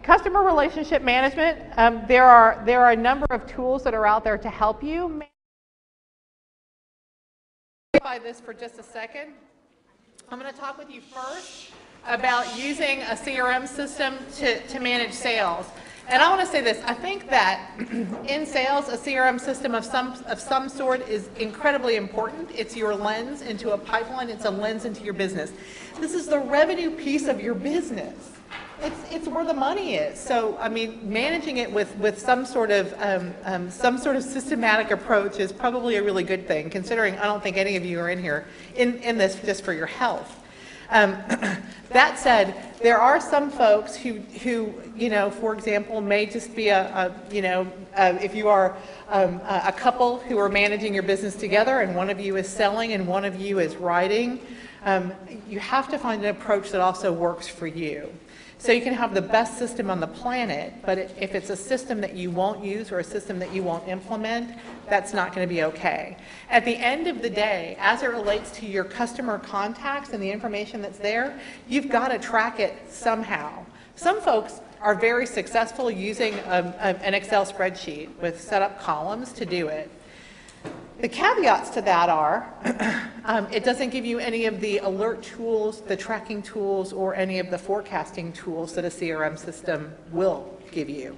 Customer relationship management, there are a number of tools that are out there to help you. By this for just a second. I'm going to talk with you first about using a CRM system to manage sales. And I want to say this, I think that in sales, a CRM system of some sort is incredibly important. It's your lens into a pipeline, it's a lens into your business. This is the revenue piece of your business. It's where the money is. So, I mean, managing it with some sort of systematic approach is probably a really good thing, considering I don't think any of you are in here in this just for your health. That said, there are some folks who you know, for example, may just be if you are a couple who are managing your business together and one of you is selling and one of you is writing, you have to find an approach that also works for you. So you can have the best system on the planet, but if it's a system that you won't use or a system that you won't implement, that's not going to be okay. At the end of the day, as it relates to your customer contacts and the information that's there, you've got to track it somehow. Some folks are very successful using an Excel spreadsheet with set up columns to do it. The caveats to that are, it doesn't give you any of the alert tools, the tracking tools, or any of the forecasting tools that a CRM system will give you.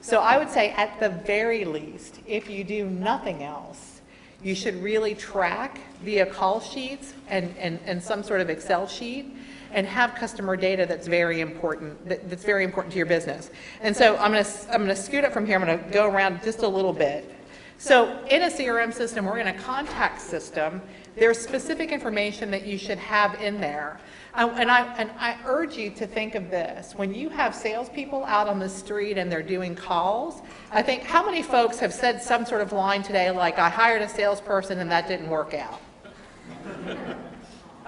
So I would say at the very least, if you do nothing else, you should really track via call sheets and some sort of Excel sheet and have customer data that's very important, that's very important to your business. And so I'm gonna scoot up from here, I'm gonna go around just a little bit. So in a CRM system or in a contact system, there's specific information that you should have in there. And I urge you to think of this. When you have salespeople out on the street and they're doing calls, I think, how many folks have said some sort of line today like, I hired a salesperson and that didn't work out?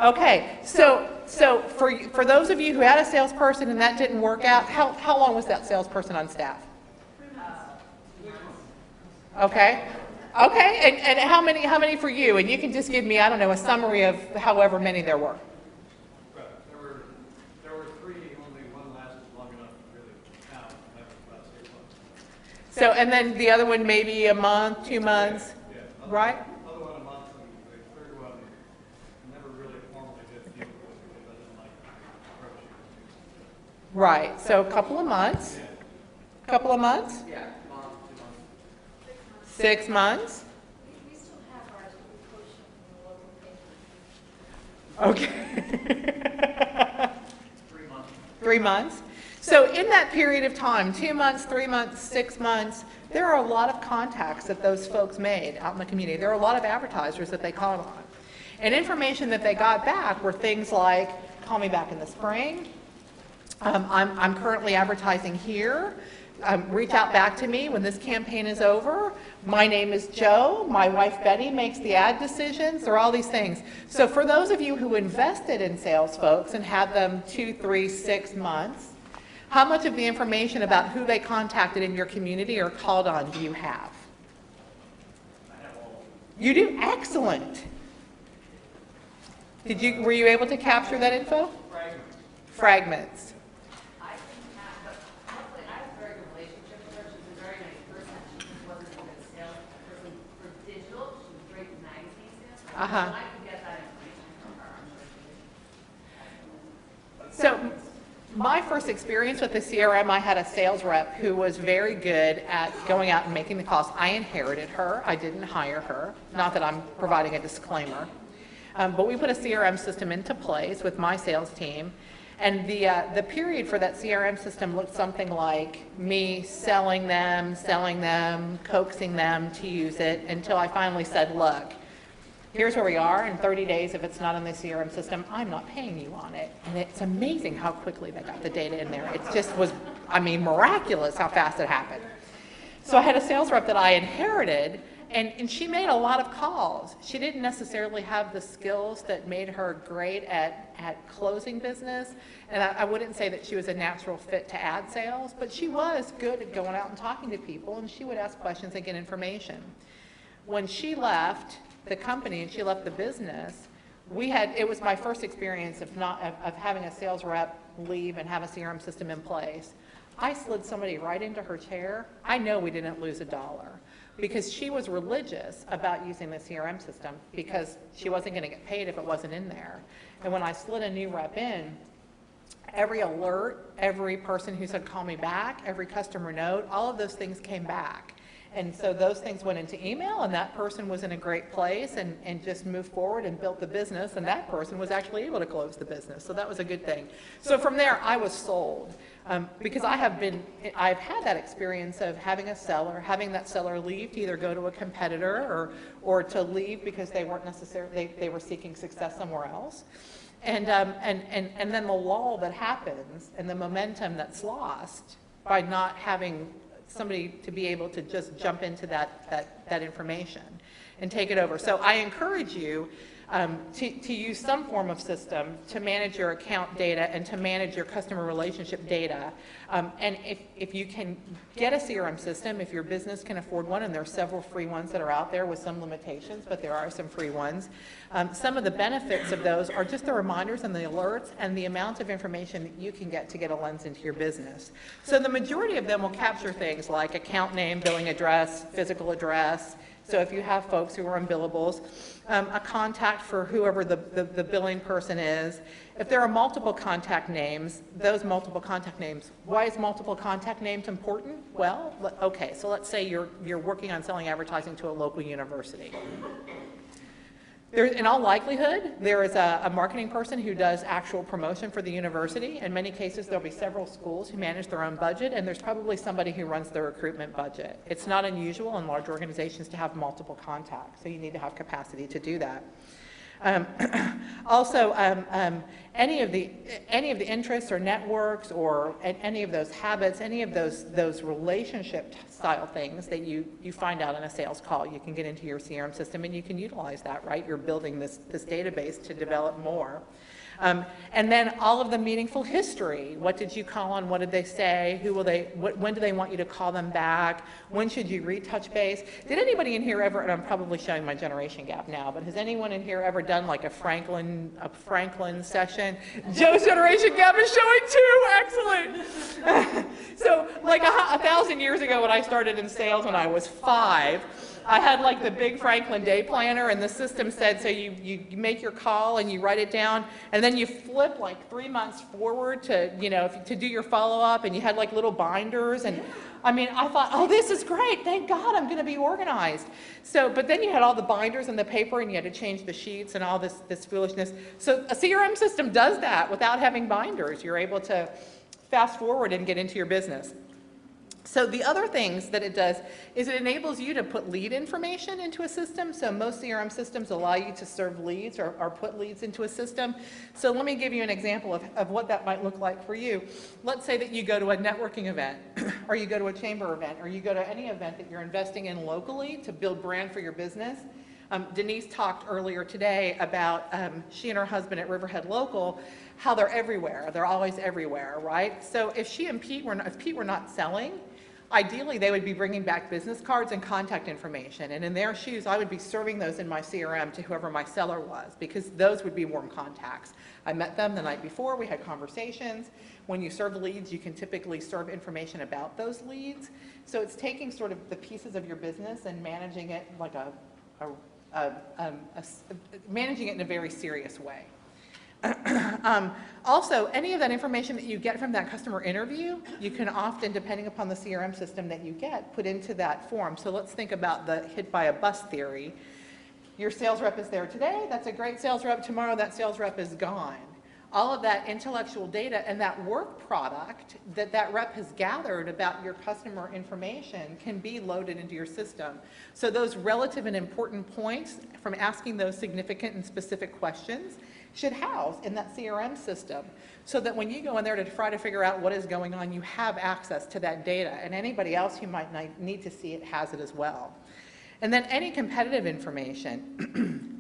Okay, so for those of you who had a salesperson and that didn't work out, how long was that salesperson on staff? Okay. Okay, and how many for you? And you can just give me, I don't know, a summary of however many there were. There were 3, only one lasted long enough to really count. That was about 6 months. So, and then the other one maybe a month, 2 months, yeah. Right? Other one a month, and the third one never really formally did deal with it because I didn't like the approach he was using. Right, so a couple of months. Yeah. Couple of months? Yeah. 6 months. We still have ours, but we post them in the local paper. Okay. 3 months. 3 months. So in that period of time, 2 months, 3 months, 6 months, there are a lot of contacts that those folks made out in the community. There are a lot of advertisers that they called on. And information that they got back were things like, call me back in the spring. I'm currently advertising here. Reach out back to me when this campaign is over. My name is Joe. My wife Betty makes the ad decisions, or all these things. So for those of you who invested in sales folks and had them 2, 3, 6 months, how much of the information about who they contacted in your community or called on do you have? I have all. You do? Excellent. Were you able to capture that info? Fragments. Fragments. Uh-huh. I can get that information from her. So my first experience with the CRM, I had a sales rep who was very good at going out and making the calls. I inherited her. I didn't hire her. Not that I'm providing a disclaimer. But we put a CRM system into place with my sales team. And the period for that CRM system looked something like me selling them, coaxing them to use it until I finally said, look, here's where we are. In 30 days, if it's not in the CRM system, I'm not paying you on it. And it's amazing how quickly they got the data in there. It just was, I mean, miraculous how fast it happened. So I had a sales rep that I inherited, and she made a lot of calls. She didn't necessarily have the skills that made her great at closing business. And I wouldn't say that she was a natural fit to ad sales, but she was good at going out and talking to people, and she would ask questions and get information. When she left the company and she left the business, it was my first experience of having a sales rep leave and have a CRM system in place. I slid somebody right into her chair. I know we didn't lose $1 because she was religious about using the CRM system because she wasn't going to get paid if it wasn't in there. And when I slid a new rep in, every alert, every person who said call me back, every customer note, all of those things came back. And so those things went into email, and that person was in a great place and just moved forward and built the business, and that person was actually able to close the business. So that was a good thing. So from there, I was sold. Because I've had that experience of having that seller leave to either go to a competitor or to leave because they weren't necessarily, they were seeking success somewhere else. And then the lull that happens and the momentum that's lost by not having somebody to be able to just jump into that information and take it over. So I encourage you to use some form of system to manage your account data and to manage your customer relationship data. And if you can get a CRM system, if your business can afford one, and there are several free ones that are out there with some limitations, but there are some free ones. Some of the benefits of those are just the reminders and the alerts and the amount of information that you can get to get a lens into your business. So the majority of them will capture things like account name, billing address, physical address. So if you have folks who are on billables, a contact for whoever the billing person is. If there are multiple contact names, those multiple contact names, why is multiple contact names important? Well, okay, so let's say you're working on selling advertising to a local university. In all likelihood, there is a marketing person who does actual promotion for the university. In many cases, there'll be several schools who manage their own budget, and there's probably somebody who runs the recruitment budget. It's not unusual in large organizations to have multiple contacts, so you need to have capacity to do that. Also, any of the interests or networks or any of those habits, any of those relationship style things that you find out in a sales call, you can get into your CRM system and you can utilize that, right? You're building this database to develop more. And then all of the meaningful history. What did you call on? What did they say? When do they want you to call them back? When should you retouch base? Did anybody in here ever, and I'm probably showing my generation gap now, but has anyone in here ever done like a Franklin session? Joe's generation gap is showing too, excellent. So like 1,000 years ago when I started in sales when I was 5, I had like the big Franklin day planner, and the system said, so you make your call and you write it down, and then you flip like 3 months forward to, to do your follow-up, and you had like little binders, and I mean, I thought, oh, this is great, thank God I'm gonna be organized. So, but then you had all the binders and the paper, and you had to change the sheets and all this foolishness. So a CRM system does that without having binders. You're able to fast forward and get into your business. So the other things that it does is it enables you to put lead information into a system. So most CRM systems allow you to serve leads or put leads into a system. So let me give you an example of what that might look like for you. Let's say that you go to a networking event, or you go to a chamber event, or you go to any event that you're investing in locally to build brand for your business. Denise talked earlier today about she and her husband at Riverhead Local, how they're everywhere. They're always everywhere, right? So if Pete were not selling, ideally they would be bringing back business cards and contact information. And in their shoes, I would be serving those in my CRM to whoever my seller was, because those would be warm contacts. I met them the night before, we had conversations. When you serve leads, you can typically serve information about those leads. So it's taking sort of the pieces of your business and managing it like managing it in a very serious way. Also, any of that information that you get from that customer interview, you can often, depending upon the CRM system that you get, put into that form. So let's think about the hit by a bus theory. Your sales rep is there today, that's a great sales rep. Tomorrow that sales rep is gone. All of that intellectual data and that work product that rep has gathered about your customer information can be loaded into your system. So those relative and important points from asking those significant and specific questions should house in that CRM system, so that when you go in there to try to figure out what is going on, you have access to that data, and anybody else who might need to see it has it as well. And then any competitive information,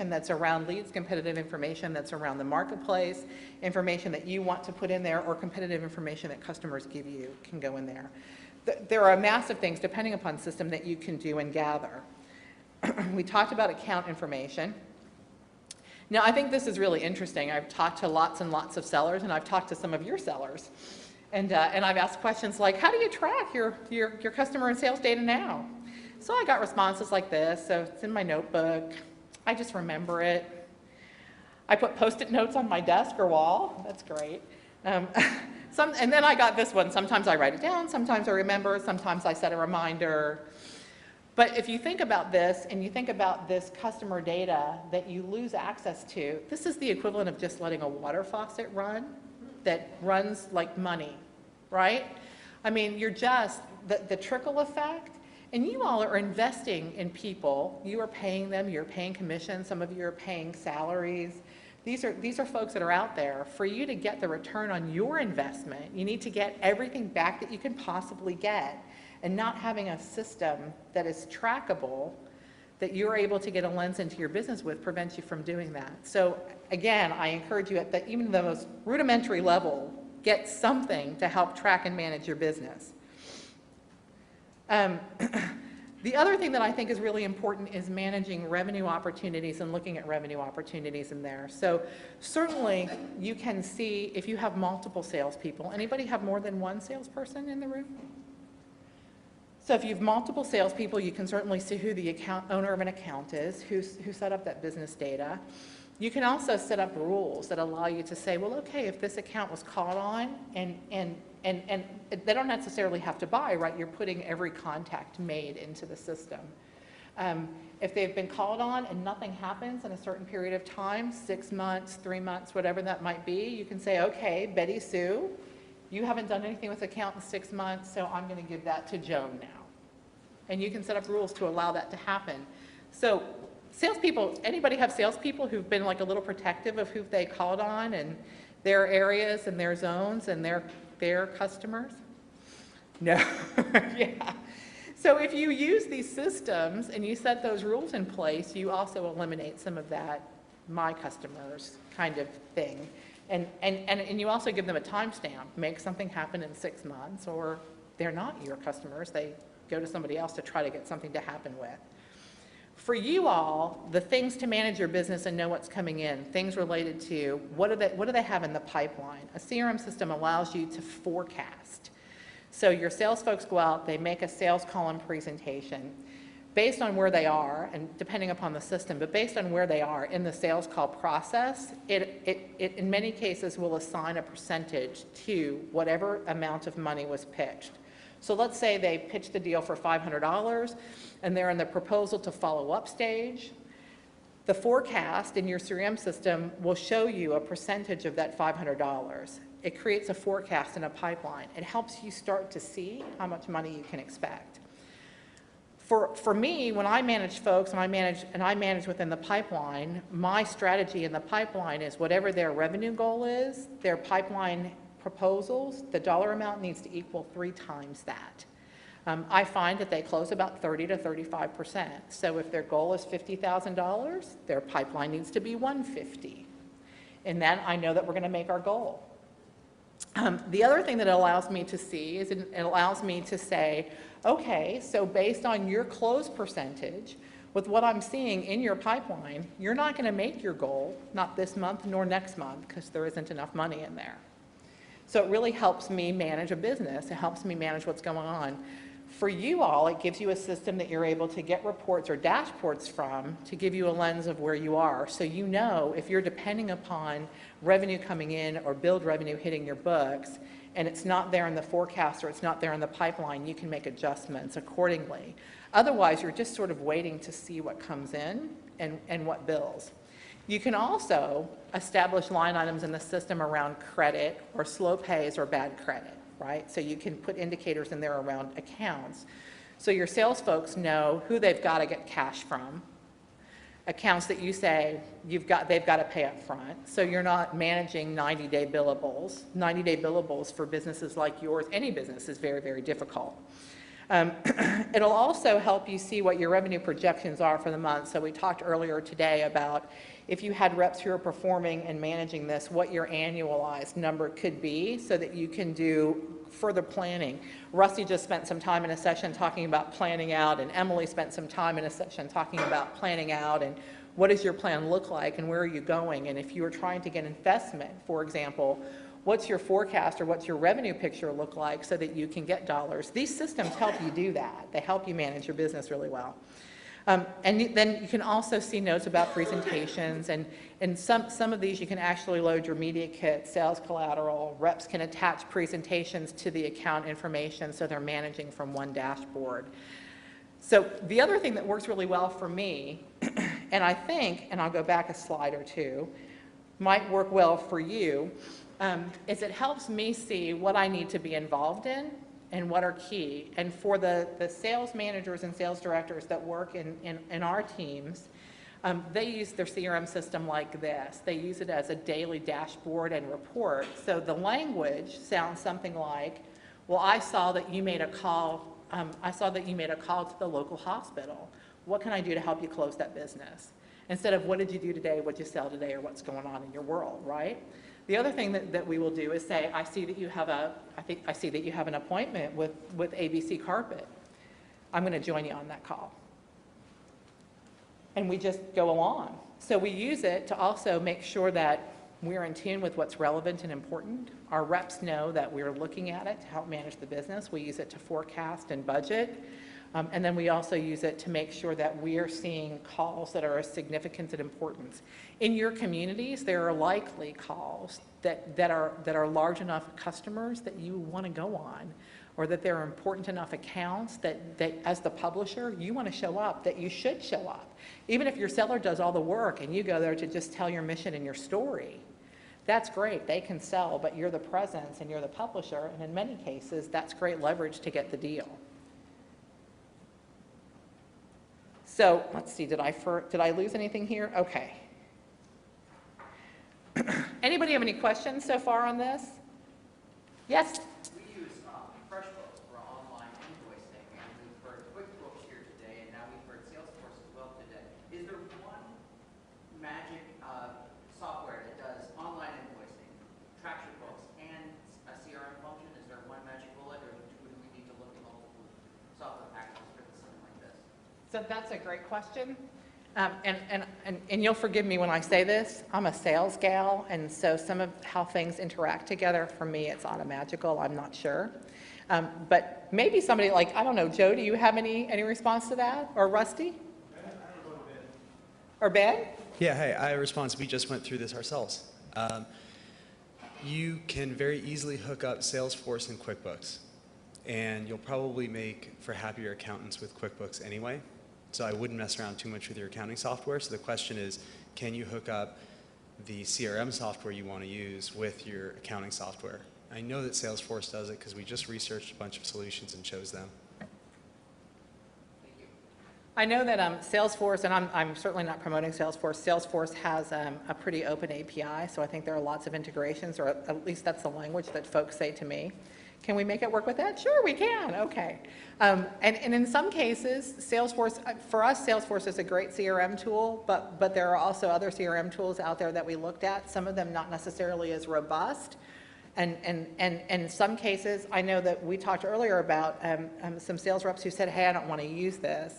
that's around leads, competitive information that's around the marketplace, information that you want to put in there, or competitive information that customers give you can go in there. There are massive things, depending upon system, that you can do and gather. We talked about account information. Now, I think this is really interesting. I've talked to lots and lots of sellers, and I've talked to some of your sellers. And I've asked questions like, how do you track your customer and sales data now? So I got responses like this. So it's in my notebook. I just remember it. I put Post-it notes on my desk or wall. That's great. And then I got this one. Sometimes I write it down. Sometimes I remember. Sometimes I set a reminder. But if you think about this and you think about this customer data that you lose access to, this is the equivalent of just letting a water faucet run that runs like money, right? I mean, you're just, the trickle effect, and you all are investing in people. You are paying them, you're paying commissions, some of you are paying salaries. These are folks that are out there. For you to get the return on your investment, you need to get everything back that you can possibly get. And not having a system that is trackable, that you're able to get a lens into your business with, prevents you from doing that. So again, I encourage you at even the most rudimentary level, get something to help track and manage your business. The other thing that I think is really important is managing revenue opportunities and looking at revenue opportunities in there. So certainly you can see if you have multiple salespeople. Anybody have more than one salesperson in the room? So if you have multiple salespeople, you can certainly see who the owner of an account is, who set up that business data. You can also set up rules that allow you to say, well, okay, if this account was called on, and they don't necessarily have to buy, right? You're putting every contact made into the system. If they've been called on and nothing happens in a certain period of time, 6 months, 3 months, whatever that might be, you can say, okay, Betty Sue, you haven't done anything with the account in 6 months, so I'm going to give that to Joan now. And you can set up rules to allow that to happen. So salespeople, anybody have salespeople who've been like a little protective of who they called on and their areas and their zones and their customers? No. Yeah. So if you use these systems and you set those rules in place, you also eliminate some of that my customers kind of thing. And you also give them a timestamp. Make something happen in 6 months, or they're not your customers. They go to somebody else to try to get something to happen with. For you all, the things to manage your business and know what's coming in, things related to what do they have in the pipeline? A CRM system allows you to forecast. So your sales folks go out, they make a sales column presentation. Based on where they are, and depending upon the system, but based on where they are in the sales call process, it in many cases will assign a percentage to whatever amount of money was pitched. So let's say they pitched the deal for $500 and they're in the proposal to follow up stage. The forecast in your CRM system will show you a percentage of that $500. It creates a forecast and a pipeline. It helps you start to see how much money you can expect. For me, when I manage folks and I manage within the pipeline, my strategy in the pipeline is whatever their revenue goal is, their pipeline proposals, the dollar amount needs to equal 3 times that. I find that they close about 30 to 35%. So if their goal is $50,000, their pipeline needs to be $150,000. And then I know that we're going to make our goal. The other thing that it allows me to see is it allows me to say, okay, so based on your close percentage, with what I'm seeing in your pipeline, you're not going to make your goal, not this month nor next month, because there isn't enough money in there. So it really helps me manage a business. It helps me manage what's going on. For you all, it gives you a system that you're able to get reports or dashboards from to give you a lens of where you are. So you know if you're depending upon revenue coming in or billed revenue hitting your books, and it's not there in the forecast or it's not there in the pipeline, you can make adjustments accordingly. Otherwise, you're just sort of waiting to see what comes in and what bills. You can also establish line items in the system around credit or slow pays or bad credit, right? So you can put indicators in there around accounts. So your sales folks know who they've got to get cash from, accounts that you say they've got to pay up front. So you're not managing 90-day billables. 90-day billables for businesses like yours, any business, is very, very difficult. It'll also help you see what your revenue projections are for the month. So we talked earlier today about if you had reps who are performing and managing this, what your annualized number could be so that you can do further planning. Rusty just spent some time in a session talking about planning out, and Emily spent some time in a session talking about planning out and what does your plan look like and where are you going. And if you are trying to get investment, for example, what's your forecast or what's your revenue picture look like so that you can get dollars? These systems help you do that. They help you manage your business really well. Then you can also see notes about presentations, and some of these you can actually load your media kit, sales collateral. Reps can attach presentations to the account information so they're managing from one dashboard. So the other thing that works really well for me, and I think, and I'll go back a slide or two, might work well for you, is it helps me see what I need to be involved in and what are key. And for the sales managers and sales directors that work in our teams, they use their CRM system like this. They use it as a daily dashboard and report. So the language sounds something like, well, I saw that you made a call to the local hospital. What can I do to help you close that business? Instead of what did you do today, what did you sell today, or what's going on in your world, right? The other thing that we will do is say, I see that you have an appointment with ABC Carpet. I'm going to join you on that call. And we just go along. So we use it to also make sure that we're in tune with what's relevant and important. Our reps know that we're looking at it to help manage the business. We use it to forecast and budget. And then we also use it to make sure that we are seeing calls that are of significance and importance. In your communities, there are likely calls that are large enough customers that you want to go on, or that they're important enough accounts that as the publisher, you want to show up, that you should show up. Even if your seller does all the work and you go there to just tell your mission and your story, that's great. They can sell, but you're the presence and you're the publisher, and in many cases, that's great leverage to get the deal. So let's see, did I lose anything here? Okay. Anybody have any questions so far on this? Yes? We use FreshBooks for online invoicing, and we've heard QuickBooks here today, and now we've heard Salesforce as well today. Is there one magic software that does online invoicing, tracks your books, and a CRM function? Is there one magic bullet, or would we need to look at multiple software packages for something like this? So that's a great question. And you'll forgive me when I say this, I'm a sales gal, and so some of how things interact together, for me, it's automagical, I'm not sure. But maybe somebody like, I don't know, Joe, do you have any response to that? Or Rusty? Or Ben? Yeah, hey, I have a response. We just went through this ourselves. You can very easily hook up Salesforce and QuickBooks, and you'll probably make for happier accountants with QuickBooks anyway. So I wouldn't mess around too much with your accounting software. So the question is, can you hook up the CRM software you want to use with your accounting software? I know that Salesforce does it because we just researched a bunch of solutions and chose them. I know that Salesforce, and I'm certainly not promoting Salesforce, Salesforce has a pretty open API, so I think there are lots of integrations, or at least that's the language that folks say to me. Can we make it work with that? Sure, we can. Okay. And in some cases, Salesforce, for us, Salesforce is a great CRM tool, but there are also other CRM tools out there that we looked at, some of them not necessarily as robust. And in some cases, I know that we talked earlier about some sales reps who said, hey, I don't want to use this.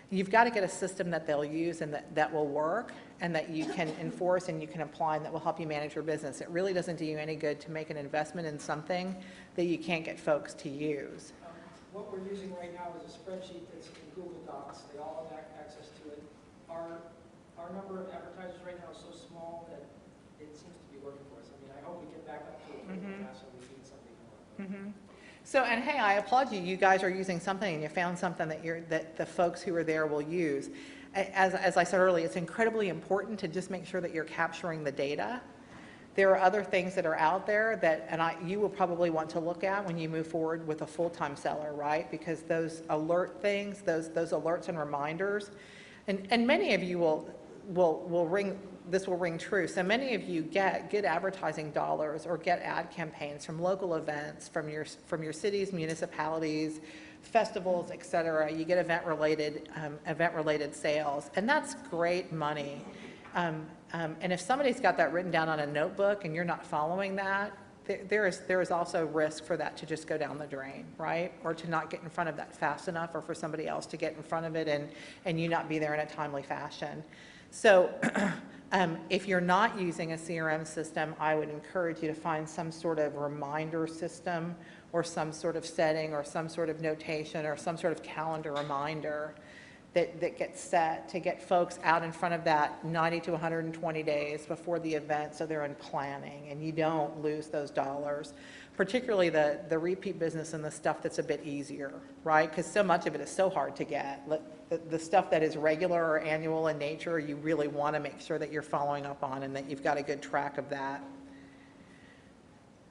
You've got to get a system that they'll use and that will work and that you can enforce and you can apply and that will help you manage your business. It really doesn't do you any good to make an investment in something that you can't get folks to use. What we're using right now is a spreadsheet that's in Google Docs. They all have access to it. Our number of advertisers right now is so small that it seems to be working for us. I mean, I hope we get back up to it so we need something more. So, and hey, I applaud you. You guys are using something and you found something that the folks who are there will use. As I said earlier, it's incredibly important to just make sure that you're capturing the data. There are other things that are out there that, you will probably want to look at when you move forward with a full-time seller, right? Because those alert things, those alerts and reminders, and many of you will ring, this will ring true. So many of you get good advertising dollars or get ad campaigns from local events, from your cities, municipalities, festivals, et cetera. You get event-related sales, and that's great money. And if somebody's got that written down on a notebook and you're not following that, there is also risk for that to just go down the drain, right? Or to not get in front of that fast enough, or for somebody else to get in front of it and you not be there in a timely fashion. So If you're not using a CRM system, I would encourage you to find some sort of reminder system or some sort of setting or some sort of notation or some sort of calendar reminder that gets set to get folks out in front of that 90 to 120 days before the event, so they're in planning and you don't lose those dollars, particularly the repeat business and the stuff that's a bit easier, right? Because so much of it is so hard to get. The stuff that is regular or annual in nature, you really want to make sure that you're following up on and that you've got a good track of that.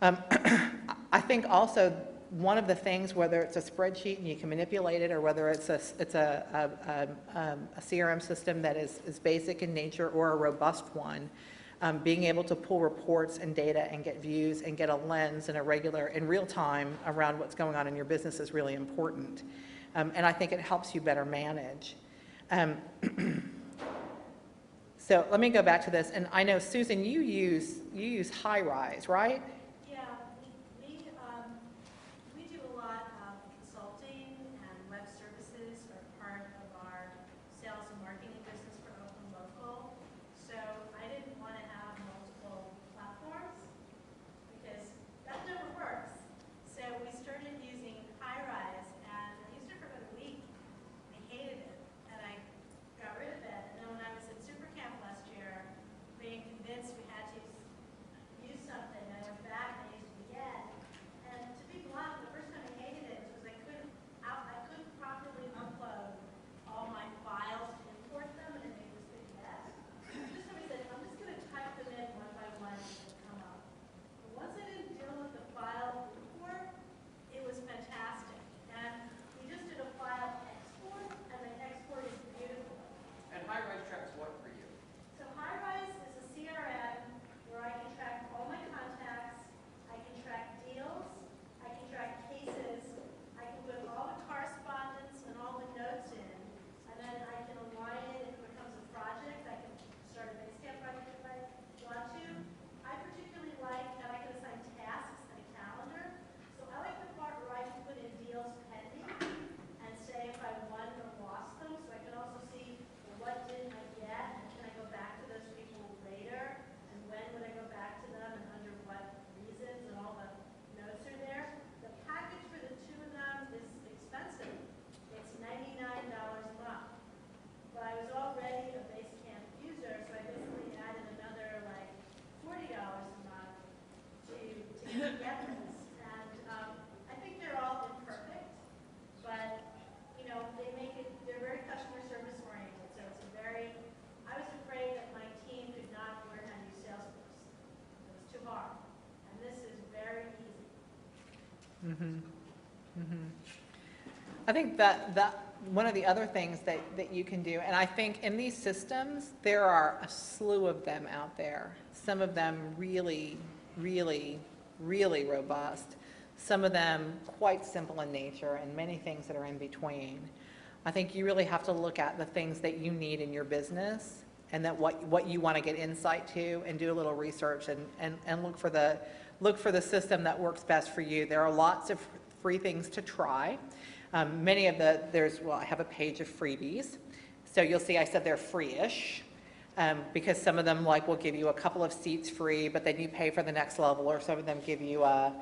I think also one of the things, whether it's a spreadsheet and you can manipulate it, or whether it's a CRM system that is basic in nature or a robust one, being able to pull reports and data and get views and get a lens in real time around what's going on in your business is really important. And I think it helps you better manage. So let me go back to this. And I know, Susan, you use High-Rise, right? Yeah, we do a lot of consulting, and web services are part of our sales and marketing business for Open Local. So I didn't want to have multiple platforms because that never works. So we started using High-Rise, and I used it for about a week. I hated it, and I got rid of it. And then when I was at Super Camp last year, being convinced we had to use something, I went back and I used it again. And to be blunt, the first time I hated it was I couldn't properly upload all my files to import them, and it made this big mess. This time I said, I'm just going to type them in one by one and it'll come up. But once I didn't deal with the file import, it was fantastic. And we just did a file export, and the export is beautiful. And High-Rise tracks what for you? So High-Rise is a CRM where I can track all my contacts, I can track deals, I can track cases, I can put all the correspondence and all the notes in, and then I can align it if it becomes a project. I can start a Basecamp project if I want to. I particularly like that I can assign tasks and a calendar. So I like the part where I can put in deals pending and say if I won or lost them, so I can also see what did I get, and can I go back to those people later, and when would I go back to them, and under what reasons, and all the notes are there. The package for the two of them is expensive. It's $99 a month. But I was already a Basecamp user, so I basically added another like $40 a month to get this. And I think they're all imperfect, but you know, they're very customer service oriented. So it's I was afraid that my team could not learn how to use Salesforce. It was too hard. And this is very easy. I think that one of the other things that you can do, and I think in these systems, there are a slew of them out there. Some of them really, really, really robust. Some of them quite simple in nature, and many things that are in between. I think you really have to look at the things that you need in your business and that what you want to get insight to, and do a little research and look for the system that works best for you. There are lots of free things to try. Many of I have a page of freebies. So you'll see I said they're free-ish because some of them will give you a couple of seats free, but then you pay for the next level, or some of them give you a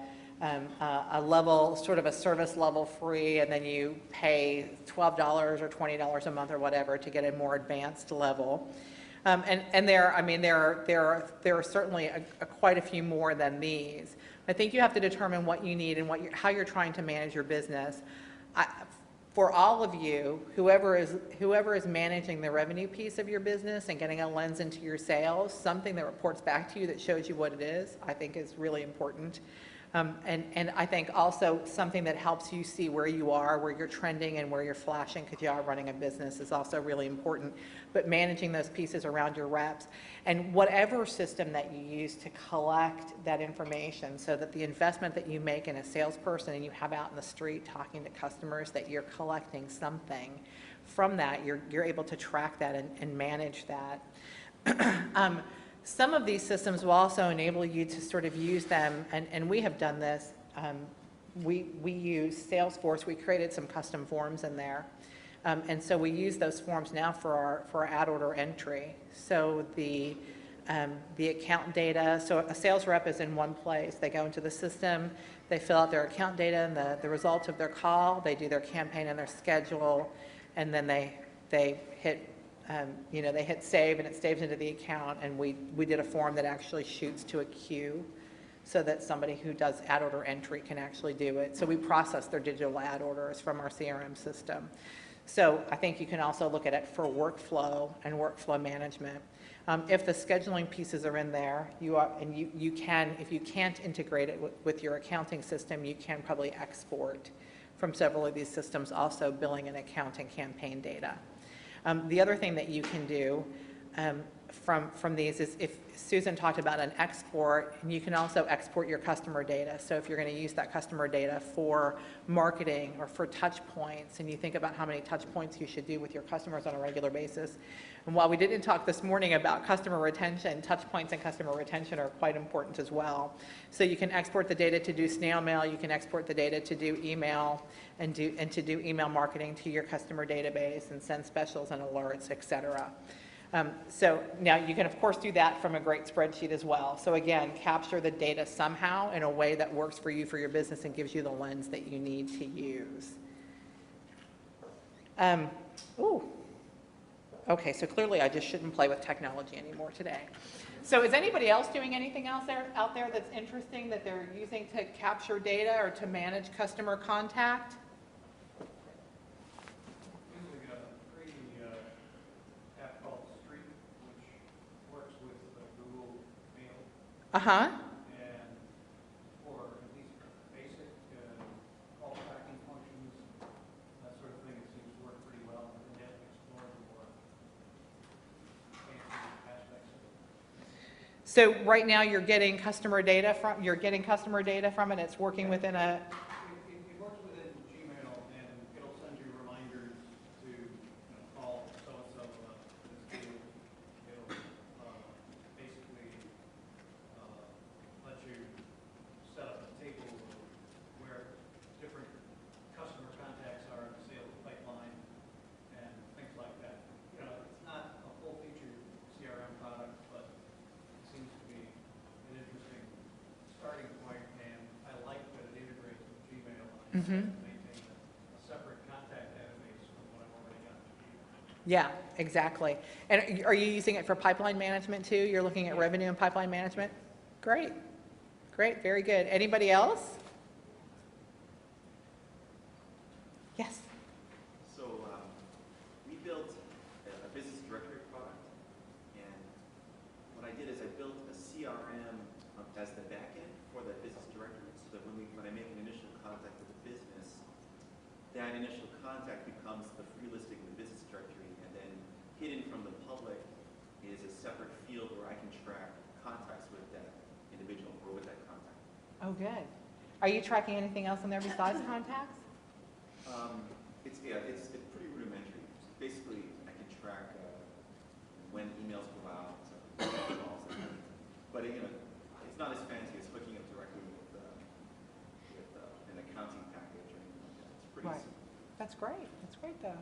level, sort of a service level free, and then you pay $12 or $20 a month or whatever to get a more advanced level. And there are certainly quite a few more than these. I think you have to determine what you need and how you're trying to manage your business. For all of you, whoever is managing the revenue piece of your business and getting a lens into your sales, something that reports back to you that shows you what it is, I think is really important. And I think also something that helps you see where you are, where you're trending, and where you're flashing, because you are running a business, is also really important. But managing those pieces around your reps, and whatever system that you use to collect that information, so that the investment that you make in a salesperson and you have out in the street talking to customers, that you're collecting something from that, you're able to track that and manage that. Some of these systems will also enable you to sort of use them, and we have done this. We use Salesforce. We created some custom forms in there And so we use those forms now for our ad order entry. So the account data, so a sales rep is in one place. They go into the system, they fill out their account data and the results of their call, they do their campaign and their schedule, and then they hit, they hit save and it saves into the account, and we did a form that actually shoots to a queue so that somebody who does ad order entry can actually do it. So we process their digital ad orders from our CRM system. So I think you can also look at it for workflow and workflow management. If the scheduling pieces are in there, you can, if you can't integrate it with your accounting system, you can probably export from several of these systems also billing and accounting campaign data. The other thing that you can do from these is, if Susan talked about an export, and you can also export your customer data. So if you're going to use that customer data for marketing or for touch points, and you think about how many touch points you should do with your customers on a regular basis. And while we didn't talk this morning about customer retention, touch points and customer retention are quite important as well. So you can export the data to do snail mail, you can export the data to do email, and to do email marketing to your customer database and send specials and alerts, et cetera. So now you can of course do that from a great spreadsheet as well. So again, capture the data somehow in a way that works for you, for your business, and gives you the lens that you need to use. Okay, so clearly I just shouldn't play with technology anymore today. So is anybody else doing anything else out there that's interesting that they're using to capture data or to manage customer contact? Using a free app called Street, which works with Google Mail, Uh-huh. and for at least basic call tracking functions, that sort of thing, it seems to work pretty well. And then explore the more fancy aspects of it. So right now you're getting customer data from it. It's working within a. It works within Gmail, and it'll send you reminders to call so-and-so this deal. It'll basically let you set up a table where different customer contacts are in the sales pipeline and things like that. It's not a full-featured CRM product, but it seems to be an interesting starting point, and I like that it integrates with Gmail. Mhm. Maintain a separate contact database from what I've already got in Gmail. Yeah, exactly. And are you using it for pipeline management too? You're looking at revenue and pipeline management? Great. Great, very good. Anybody else? Yes. So we built a business directory product, and what I did is I built a CRM as the backend for that business directory, so that when I make an initial contact with a business, that initial contact becomes the free listing in the business directory, and then hidden from the public is a separate field where I can track contacts with that individual or with that contact. Oh, good. Are you tracking anything else in there besides contacts? It's pretty rudimentary. Basically, I can track when emails go out, so calls, but it's not as fancy as hooking up directly with an accounting package or anything like that. It's pretty Right. simple. That's great. That's great though.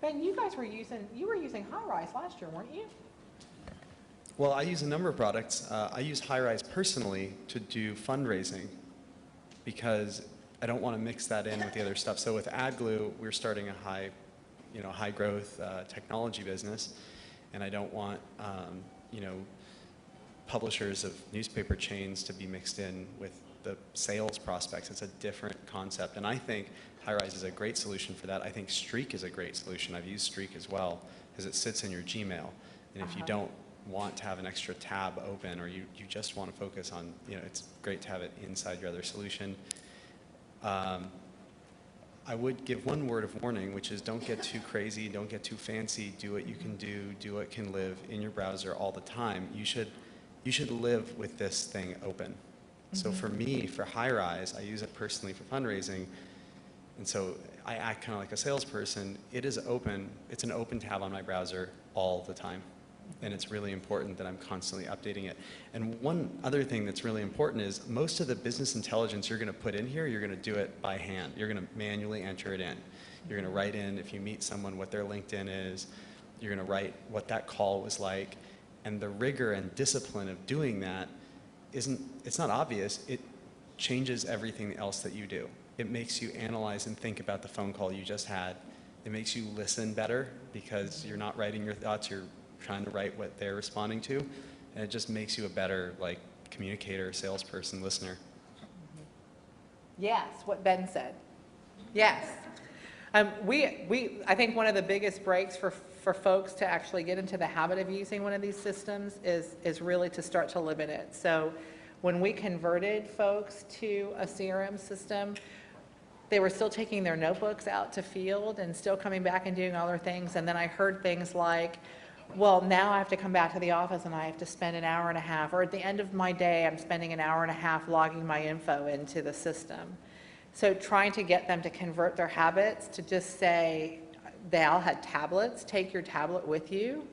Ben, you were using HighRise last year, weren't you? Well, I use a number of products. I use HighRise personally to do fundraising because I don't want to mix that in with the other stuff. So with AdGlue, we're starting a high growth technology business, and I don't want publishers of newspaper chains to be mixed in with the sales prospects. It's a different concept, and I think HighRise is a great solution for that. I think Streak is a great solution. I've used Streak as well because it sits in your Gmail, and if you don't want to have an extra tab open, or you just want to focus on, it's great to have it inside your other solution. I would give one word of warning, which is don't get too crazy, don't get too fancy, do what you can do what can live in your browser all the time. You should live with this thing open. So for me, for HighRise, I use it personally for fundraising, and so I act kind of like a salesperson. It is open, it's an open tab on my browser all the time. and it's really important that I'm constantly updating it. And one other thing that's really important is most of the business intelligence you're going to put in here, you're going to do it by hand. You're going to manually enter it in. You're going to write in, if you meet someone, what their LinkedIn is. You're going to write what that call was like. And the rigor and discipline of doing that it's not obvious. It changes everything else that you do. It makes you analyze and think about the phone call you just had. It makes you listen better because you're not writing your thoughts, you're trying to write what they're responding to. And it just makes you a better communicator, salesperson, listener. Yes, what Ben said. Yes. I think one of the biggest breaks for folks to actually get into the habit of using one of these systems is really to start to live in it. So when we converted folks to a CRM system, they were still taking their notebooks out to field and still coming back and doing all their things. And then I heard things like, well, now I have to come back to the office and I have to spend an hour and a half, or at the end of my day, I'm spending an hour and a half logging my info into the system. So trying to get them to convert their habits to just say, they all had tablets, take your tablet with you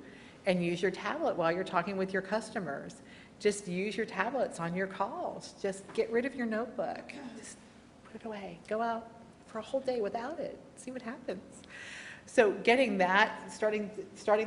and use your tablet while you're talking with your customers. Just use your tablets on your calls. Just get rid of your notebook. Just put it away. Go out for a whole day without it. See what happens. So getting that, starting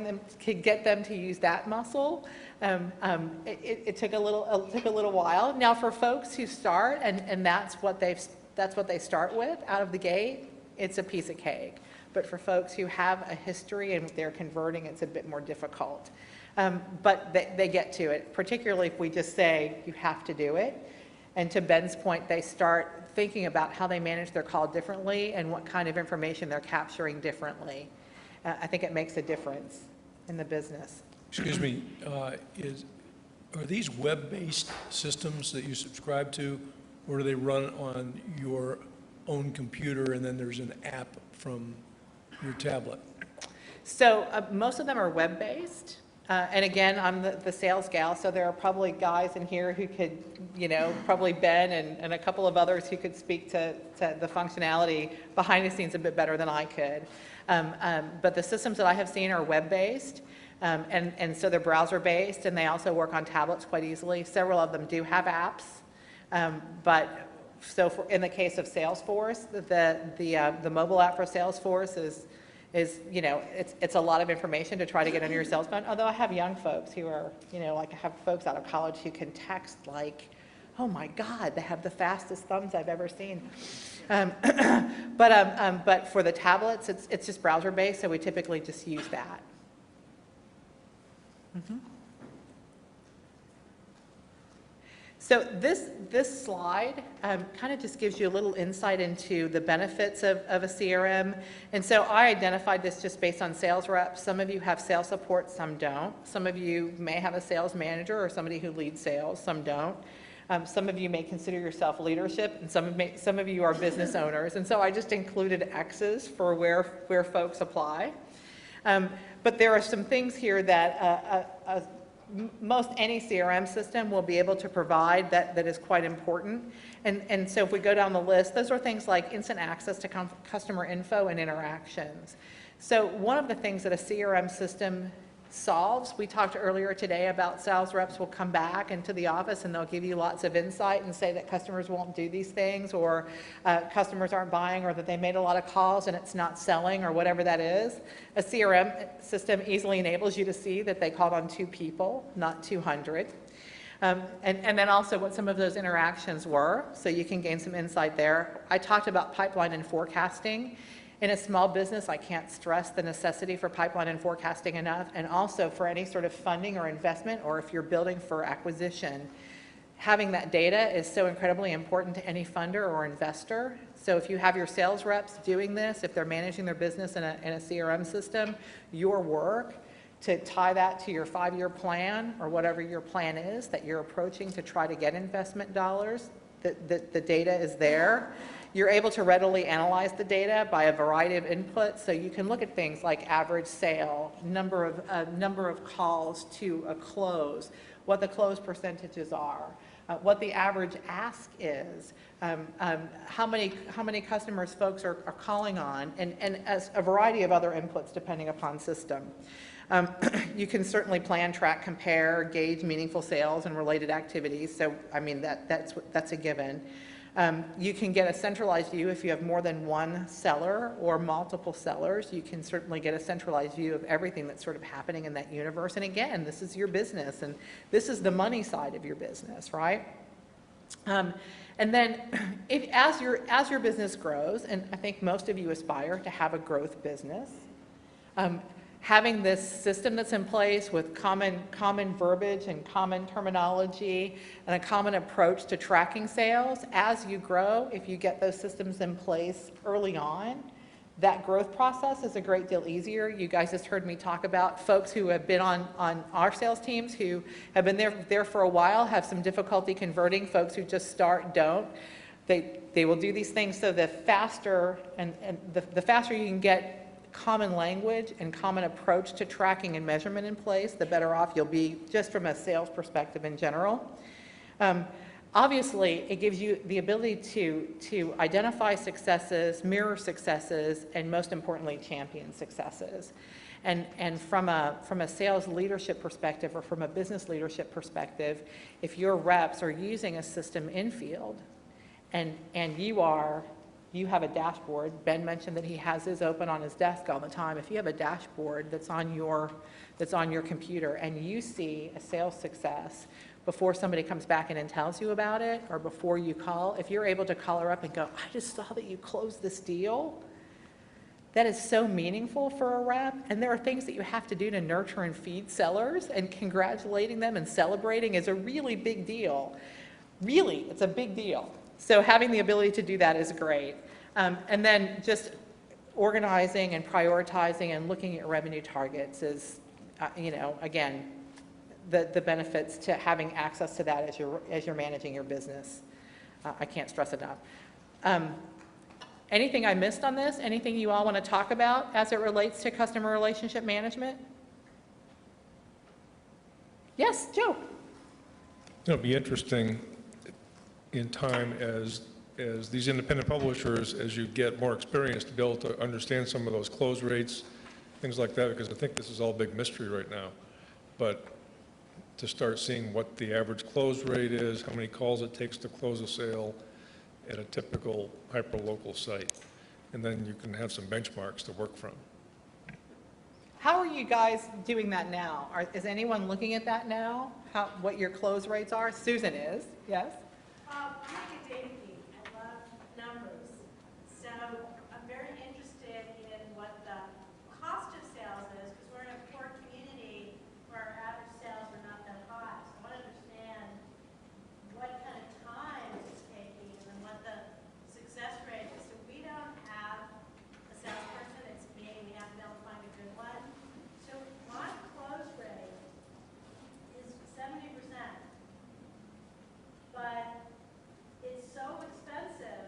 them to get them to use that muscle, it took a little while. Now for folks who start and that's what they start with out of the gate, it's a piece of cake. But for folks who have a history and they're converting, it's a bit more difficult. But they get to it, particularly if we just say, you have to do it. And to Ben's point, they start thinking about how they manage their call differently and what kind of information they're capturing differently. I think it makes a difference in the business. Excuse me, are these web-based systems that you subscribe to, or do they run on your own computer and then there's an app from your tablet? So most of them are web-based. And again, I'm the sales gal, so there are probably guys in here who could, probably Ben and a couple of others who could speak to the functionality behind the scenes a bit better than I could. But the systems that I have seen are web-based, and so they're browser-based, and they also work on tablets quite easily. Several of them do have apps, but so in the case of Salesforce, the mobile app for Salesforce is it's a lot of information to try to get on your cell phone. Although I have young folks who are, I have folks out of college who can text like, oh my God, they have the fastest thumbs I've ever seen. But for the tablets, it's just browser based, so we typically just use that. Mm-hmm. So this slide kind of just gives you a little insight into the benefits of a CRM. And so I identified this just based on sales reps. Some of you have sales support, some don't. Some of you may have a sales manager or somebody who leads sales, some don't. Some of you may consider yourself leadership, and some of you are business owners. And so I just included X's for where folks apply. But there are some things here that most any CRM system will be able to provide that is quite important. And so if we go down the list, those are things like instant access to customer info and interactions. So one of the things that a CRM system solves, we talked earlier today about sales reps will come back into the office and they'll give you lots of insight and say that customers won't do these things, or customers aren't buying, or that they made a lot of calls and it's not selling, or whatever that is. A CRM system easily enables you to see that they called on 2 people, not 200. And then also what some of those interactions were, so you can gain some insight there. I talked about pipeline and forecasting. In a small business, I can't stress the necessity for pipeline and forecasting enough, and also for any sort of funding or investment, or if you're building for acquisition. Having that data is so incredibly important to any funder or investor. So if you have your sales reps doing this, if they're managing their business in a CRM system, your work to tie that to your 5-year plan, or whatever your plan is that you're approaching to try to get investment dollars, the data is there. You're able to readily analyze the data by a variety of inputs, so you can look at things like average sale, number of calls to a close, what the close percentages are, what the average ask is, how many customers folks are calling on, and as a variety of other inputs depending upon system. You can certainly plan, track, compare, gauge meaningful sales and related activities. So, I mean, that's a given. You can get a centralized view if you have more than one seller or multiple sellers. You can certainly get a centralized view of everything that's sort of happening in that universe. And again, this is your business, and this is the money side of your business, right? And then as your business grows, and I think most of you aspire to have a growth business, having this system that's in place with common verbiage and common terminology and a common approach to tracking sales, as you grow, if you get those systems in place early on, that growth process is a great deal easier. You guys just heard me talk about folks who have been on our sales teams who have been there for a while, have some difficulty converting. Folks who just start don't. They will do these things, so the faster the faster you can get common language and common approach to tracking and measurement in place, the better off you'll be just from a sales perspective in general. Obviously, it gives you the ability to identify successes, mirror successes, and most importantly, champion successes. And from a sales leadership perspective or from a business leadership perspective, if your reps are using a system in field and you have a dashboard. Ben mentioned that he has his open on his desk all the time. If you have a dashboard that's on your computer and you see a sales success before somebody comes back in and tells you about it, or before you call, if you're able to call her up and go, I just saw that you closed this deal, that is so meaningful for a rep. And there are things that you have to do to nurture and feed sellers, and congratulating them and celebrating is a really big deal. Really, it's a big deal. So having the ability to do that is great. And then just organizing and prioritizing and looking at revenue targets is, again, the benefits to having access to that as you're managing your business. I can't stress enough. Anything I missed on this? Anything you all want to talk about as it relates to customer relationship management? Yes, Joe. It'll be interesting in time as these independent publishers, as you get more experience, to be able to understand some of those close rates, things like that, because I think this is all big mystery right now. But to start seeing what the average close rate is, how many calls it takes to close a sale at a typical hyper-local site, and then you can have some benchmarks to work from. How are you guys doing that now? Is anyone looking at that now? What your close rates are? Susan is, yes? I'm like a data geek. I love numbers. So I'm very interested in what the cost of sales is, because we're in a poor community where our average sales are not that high. So I want to understand what kind of time it's taking and what the success rate is. So we don't have a salesperson. It's me. We have to be able to find a good one. So my close rate is 70%. But it's so expensive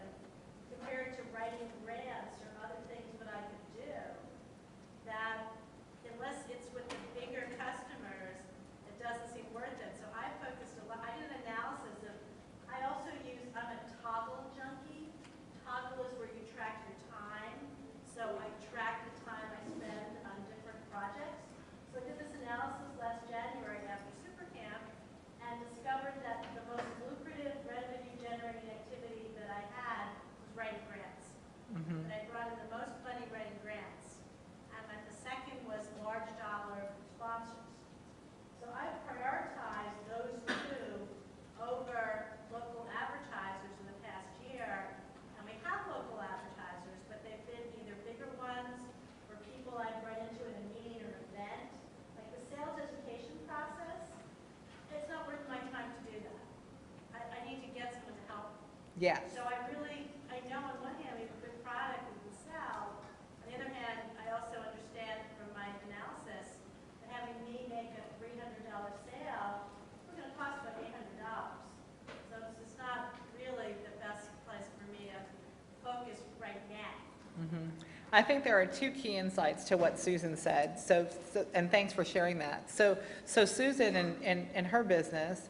compared to writing grants or other things that I could do that unless it's with the bigger customers, it doesn't seem worth it. So I focused a lot. I did an analysis of, I'm a toggle junkie. Toggle is where you track your time. So I track the time I spend on different projects. So I did this analysis last January after Super Camp and discovered that the most lucrative revenue-generating activity that I had was writing grants. Mm-hmm. That I brought in the most money writing grants. And that the second was large dollar sponsors. So I prioritized those two over local advertisers in the past year. And we have local advertisers, but they've been either bigger ones or people I've run into in a meeting or event. Like the sales education process, it's not worth my time to do that. I need to get someone to help. Yes. So I know on one hand we have a good product we can sell. On the other hand, I also understand from my analysis that having me make a $300 sale, it's going to cost about $800. So it's just not really the best place for me to focus right now. Mm-hmm. I think there are two key insights to what Susan said. And thanks for sharing that. So Susan in her business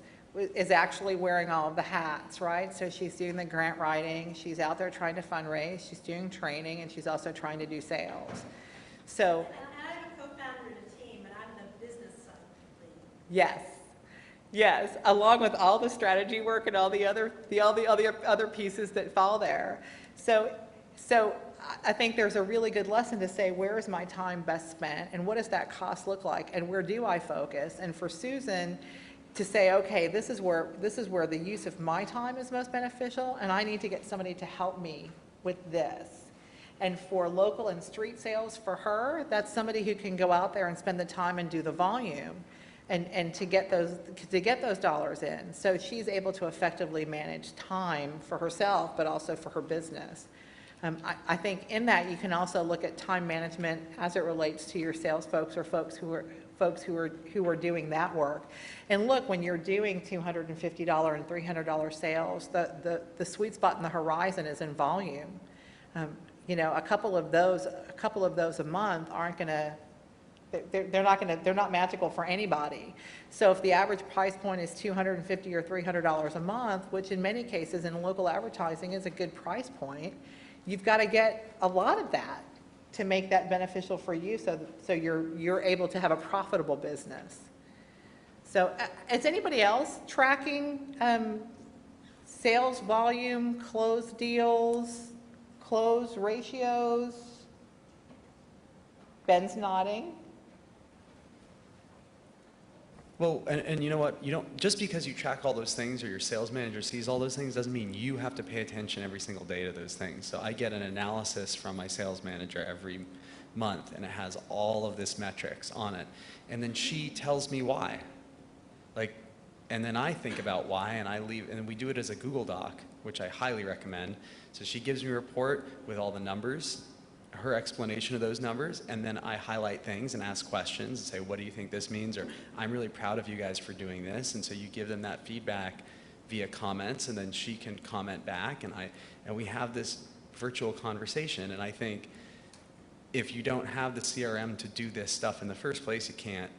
is actually wearing all of the hats, right? So she's doing the grant writing, she's out there trying to fundraise, she's doing training, and she's also trying to do sales. So. And I have a co-founder in a team, and I Yes, yes, along with all the strategy work and all the other pieces that fall there. So I think there's a really good lesson to say, where is my time best spent, and what does that cost look like, and where do I focus? And for Susan to say, okay, this is where the use of my time is most beneficial, and I need to get somebody to help me with this. And for local and street sales, for her, that's somebody who can go out there and spend the time and do the volume and to get those dollars in. So she's able to effectively manage time for herself, but also for her business. I think in that you can also look at time management as it relates to your sales folks or folks who are doing that work. And look, when you're doing $250 and $300 sales, the sweet spot in the horizon is in volume. You know, a couple of those a month aren't going to, they're not magical for anybody. So if the average price point is $250 or $300 a month, which in many cases in local advertising is a good price point, you've got to get a lot of that to make that beneficial for you, so you're able to have a profitable business. So is anybody else tracking sales volume, closed deals, close ratios? Ben's nodding. Well, and you know what? You don't, just because you track all those things or your sales manager sees all those things doesn't mean you have to pay attention every single day to those things. So I get an analysis from my sales manager every month, and it has all of this metrics on it. And then she tells me why. And then I think about why, and I leave, and we do it as a Google Doc, which I highly recommend. So she gives me a report with all the numbers, her explanation of those numbers, and then I highlight things and ask questions and say, what do you think this means? Or I'm really proud of you guys for doing this. And so you give them that feedback via comments, and then she can comment back, and we have this virtual conversation. And I think if you don't have the CRM to do this stuff in the first place, you can't.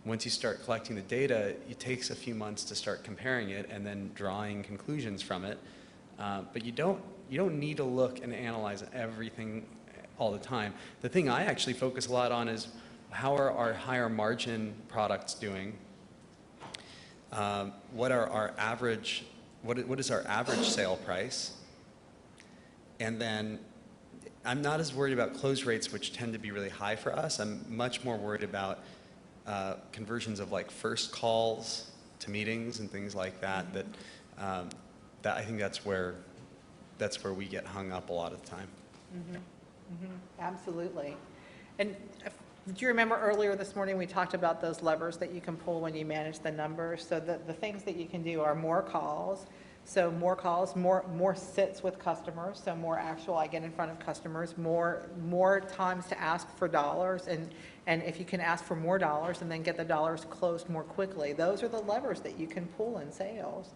Once you start collecting the data, it takes a few months to start comparing it and then drawing conclusions from it. But you don't need to look and analyze everything all the time. The thing I actually focus a lot on is, how are our higher margin products doing? What is our average sale price? And then I'm not as worried about close rates, which tend to be really high for us. I'm much more worried about conversions of like first calls to meetings and things like that. That I think that's where we get hung up a lot of the time. Mm-hmm. Mm-hmm. Absolutely. And do you remember earlier this morning we talked about those levers that you can pull when you manage the numbers? So the things that you can do are more calls. So more calls, more sits with customers, so more actual, I get in front of customers, more times to ask for dollars, and if you can ask for more dollars and then get the dollars closed more quickly, those are the levers that you can pull in sales.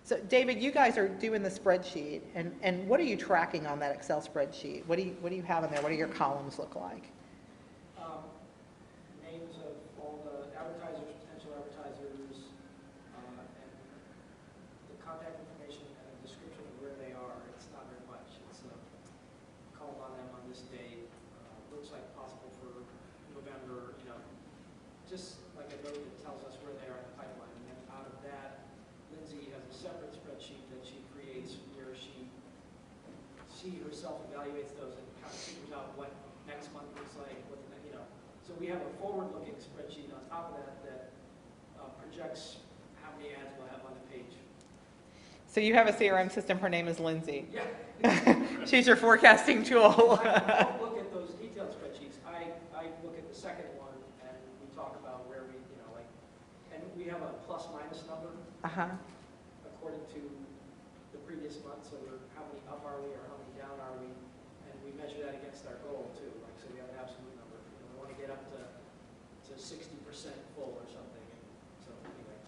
So David, you guys are doing the spreadsheet, and what are you tracking on that Excel spreadsheet? What do you have in there? What do your columns look like? Names of all the advertisers, potential advertisers, and the contact information and a description of where they are. It's not very much. It's called on them on this date. Looks like possible for November. You know, just like a note that tells us where they are in the pipeline. And then out of that, Lindsay has a separate spreadsheet that she creates where she herself evaluates those and kind of figures out what next month looks like, what the, you know. So we have a forward-looking spreadsheet on top of that projects how many ads we'll have on the page. So you have a CRM system, her name is Lindsay. Yeah. She's your forecasting tool. I don't look at those detailed spreadsheets. I look at the second one, and we talk about where we, you know, like, and we have a plus-minus number according to the previous month. So how many up are we or how many down are we? And we measure that against our goal, too. Like, so we have an absolute number. You know, we want to get up to 60% full or something. And so anyway,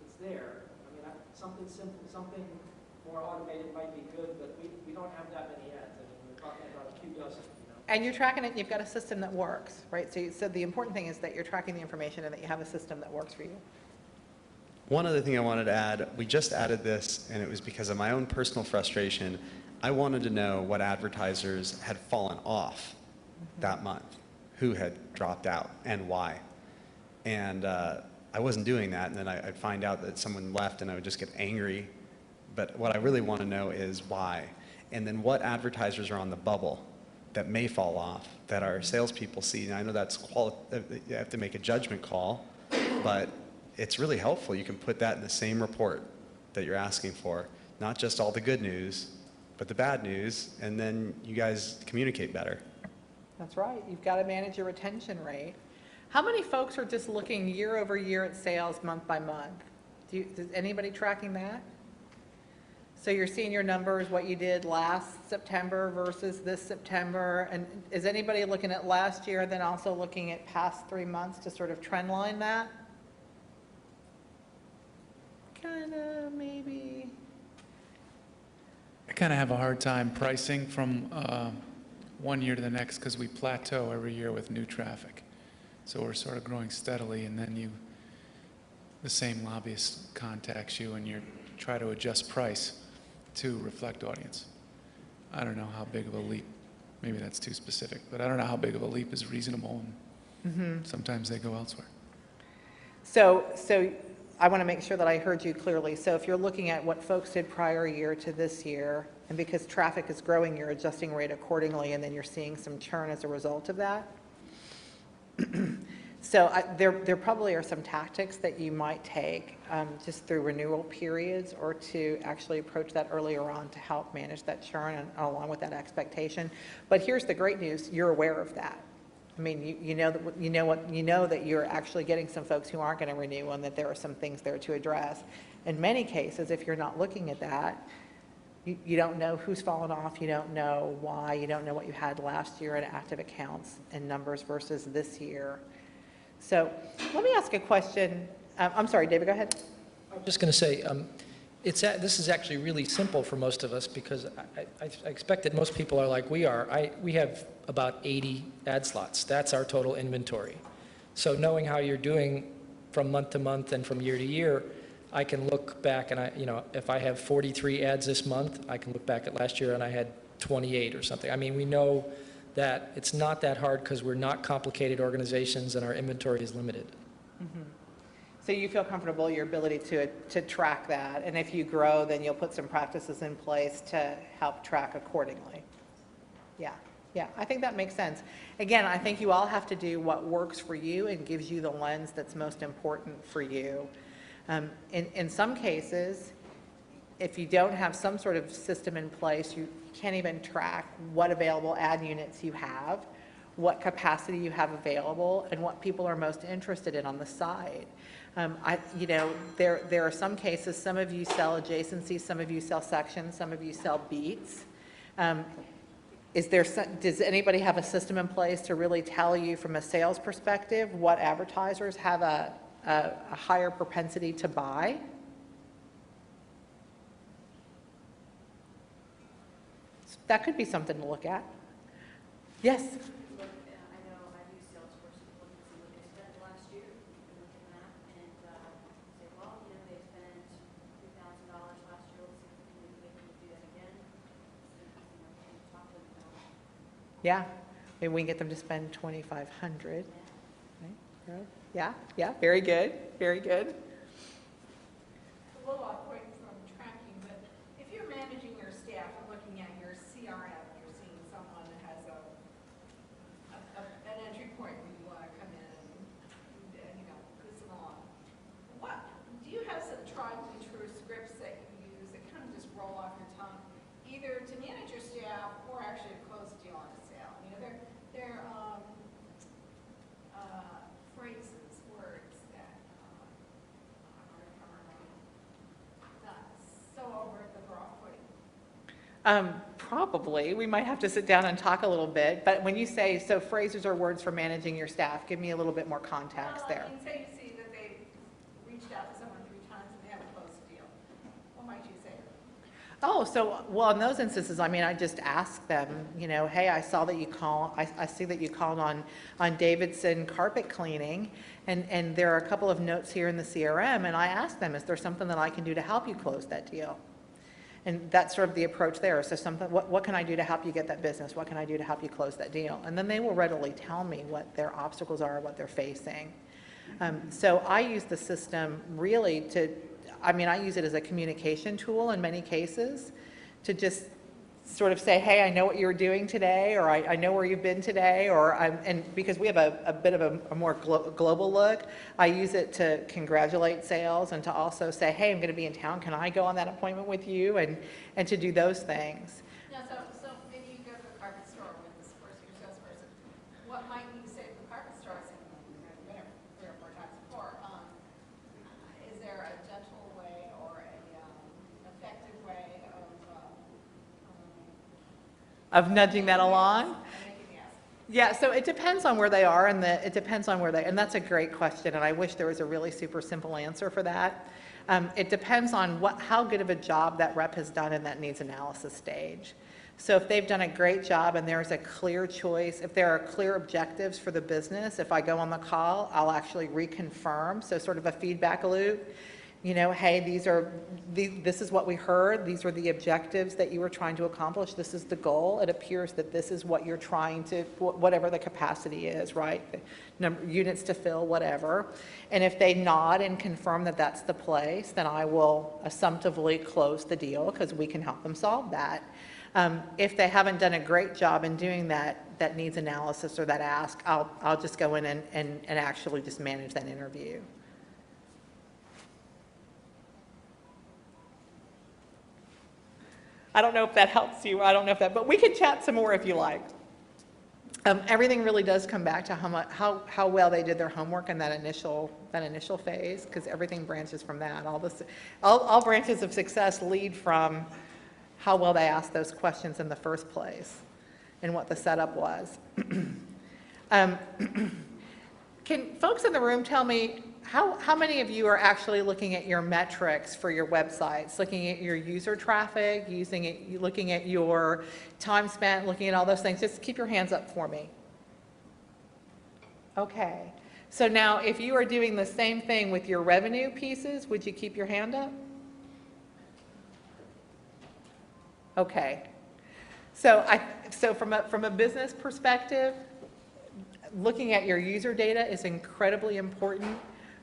it's there. I mean, something simple, something more automated might be good, but we don't have that many ads. I mean, we're talking about a few dozen, you know. And you're tracking it, you've got a system that works, right? So the important thing is that you're tracking the information and that you have a system that works for you. One other thing I wanted to add, we just added this, and it was because of my own personal frustration. I wanted to know what advertisers had fallen off that month, who had dropped out, and why. And I wasn't doing that, and then I'd find out that someone left, and I would just get angry. But what I really want to know is why, and then what advertisers are on the bubble that may fall off, that our salespeople see. And I know that's you have to make a judgment call, but it's really helpful. You can put that in the same report that you're asking for, not just all the good news, but the bad news, and then you guys communicate better. That's right. You've got to manage your retention rate. How many folks are just looking year over year at sales month by month? Is anybody tracking that? So you're seeing your numbers, what you did last September versus this September, and is anybody looking at last year, then also looking at past 3 months to sort of trend line that? Kind of, maybe. I kind of have a hard time pricing from one year to the next because we plateau every year with new traffic. So we're sort of growing steadily, and then the same lobbyist contacts you, and you try to adjust price to reflect audience. I don't know how big of a leap, maybe that's too specific, but I don't know how big of a leap is reasonable, and sometimes they go elsewhere. So I want to make sure that I heard you clearly. So if you're looking at what folks did prior year to this year, and because traffic is growing, you're adjusting rate accordingly, and then you're seeing some churn as a result of that? So there probably are some tactics that you might take just through renewal periods, or to actually approach that earlier on to help manage that churn and along with that expectation. But here's the great news: you're aware of that. I mean, you know that you're actually getting some folks who aren't going to renew, and that there are some things there to address. In many cases, if you're not looking at that, you don't know who's fallen off, you don't know why, you don't know what you had last year in active accounts and numbers versus this year. So let me ask a question. I'm sorry, David, go ahead. I'm just going to say, this is actually really simple for most of us, because I expect that most people are like we are. We have about 80 ad slots. That's our total inventory. So knowing how you're doing from month to month and from year to year, I can look back, and if I have 43 ads this month, I can look back at last year and I had 28 or something. I mean, we know that it's not that hard because we're not complicated organizations and our inventory is limited. Mm-hmm. So you feel comfortable your ability to track that, and if you grow, then you'll put some practices in place to help track accordingly. Yeah, I think that makes sense. Again, I think you all have to do what works for you and gives you the lens that's most important for you. In some cases, if you don't have some sort of system in place, you can't even track what available ad units you have, what capacity you have available, and what people are most interested in on the side. There are some cases, some of you sell adjacencies, some of you sell sections, some of you sell beats. Does anybody have a system in place to really tell you from a sales perspective what advertisers have a higher propensity to buy? That could be something to look at. Yes? I know I've used Salesforce to look and see what they spent last year, and look at that, and say, well, they spent $3,000 last year, let's see if we can make them do that again. And talk to them about it. Yeah, maybe we can get them to spend $2,500. Right? Yeah, very good, very good. A little off point from tracking, but if you're managing your staff and looking at your CRM, you're seeing someone that has an entry point where you want to come in and put them on. Do you have some tried and true scripts that you use that kind of just roll off your tongue, either to manage your staff or actually to close a deal on a sale? They're phrases, words that are not so over the off-putting. Probably. We might have to sit down and talk a little bit, but when you say, so phrases or words for managing your staff, give me a little bit more context there. I mean, say you see that they reached out to someone 3 times and they haven't closed a deal. What might you say? Well, in those instances, I mean, I just ask them, hey, I saw that you I see that you called on Davidson carpet cleaning, and there are a couple of notes here in the CRM, and I ask them, is there something that I can do to help you close that deal? And that's sort of the approach there. So what can I do to help you get that business? What can I do to help you close that deal? And then they will readily tell me what their obstacles are, what they're facing. So I use the system really to, I mean, I use it as a communication tool in many cases to just sort of say, hey, I know what you were doing today, or I know where you've been today, or and because we have a bit of a more global look, I use it to congratulate sales and to also say, hey, I'm going to be in town. Can I go on that appointment with you? And to do those things. Now, so maybe you go to a carpet store with this person, your salesperson. What might you say to the carpet store? I said, you've been there 3 or 4 times before. Is there a gentle way or a effective way Of nudging that along? making the ask? Yeah, so it depends on where they are, and it depends on where they, and that's a great question, and I wish there was a really super simple answer for that. It depends on how good of a job that rep has done in that needs analysis stage. So if they've done a great job and there's a clear choice, if there are clear objectives for the business, if I go on the call, I'll actually reconfirm, so sort of a feedback loop. You know, hey, this is what we heard, these were the objectives that you were trying to accomplish, this is the goal. It appears that this is what you're trying to, whatever the capacity is, right? The number units to fill, whatever. And if they nod and confirm that that's the place, then I will assumptively close the deal because we can help them solve that. If they haven't done a great job in doing that needs analysis or that ask, I'll just go in and actually just manage that interview. I don't know if that helps you. I don't know if that, but we can chat some more if you like. Everything really does come back to how well they did their homework in that initial phase, because everything branches from that. All branches of success lead from how well they asked those questions in the first place and what the setup was. Can folks in the room tell me how many of you are actually looking at your metrics for your websites, looking at your user traffic, looking at your time spent, looking at all those things? Just keep your hands up for me. Okay. So now if you are doing the same thing with your revenue pieces, would you keep your hand up? Okay. So from a business perspective, looking at your user data is incredibly important,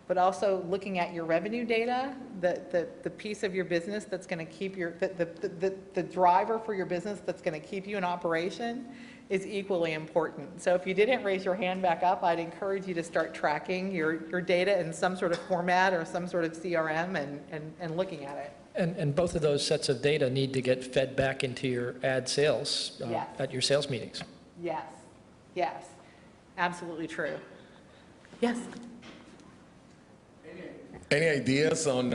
but also looking at your revenue data, the piece of your business that's going to keep the driver for your business that's going to keep you in operation is equally important. So if you didn't raise your hand back up, I'd encourage you to start tracking your data in some sort of format or some sort of CRM and looking at it. And both of those sets of data need to get fed back into your ad sales Yes. at your sales meetings. Yes, yes, absolutely true. Yes? Any ideas on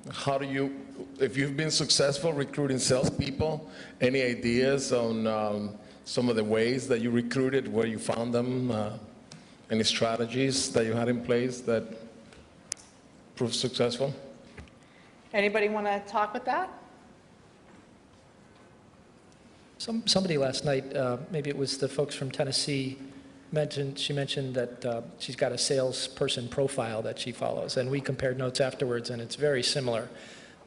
how do you, if you've been successful recruiting salespeople, any ideas on some of the ways that you recruited, where you found them, any strategies that you had in place that proved successful? Anybody want to talk with that? Somebody last night, maybe it was the folks from Tennessee, she mentioned that she's got a salesperson profile that she follows, and we compared notes afterwards, and it's very similar.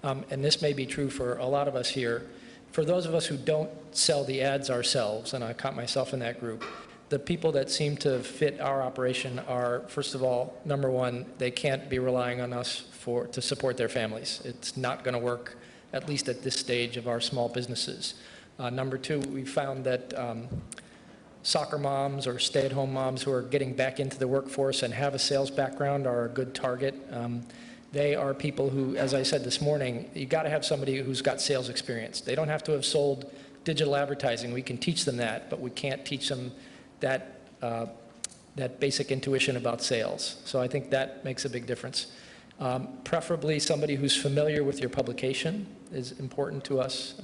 And this may be true for a lot of us here. For those of us who don't sell the ads ourselves, and I count myself in that group, the people that seem to fit our operation are, first of all, number one, they can't be relying on us to support their families. It's not going to work, at least at this stage of our small businesses. Number two, we found that soccer moms or stay-at-home moms who are getting back into the workforce and have a sales background are a good target. They are people who, as I said this morning, you got to have somebody who's got sales experience. They don't have to have sold digital advertising. We can teach them that, but we can't teach them that basic intuition about sales. So I think that makes a big difference. Preferably somebody who's familiar with your publication is important to us.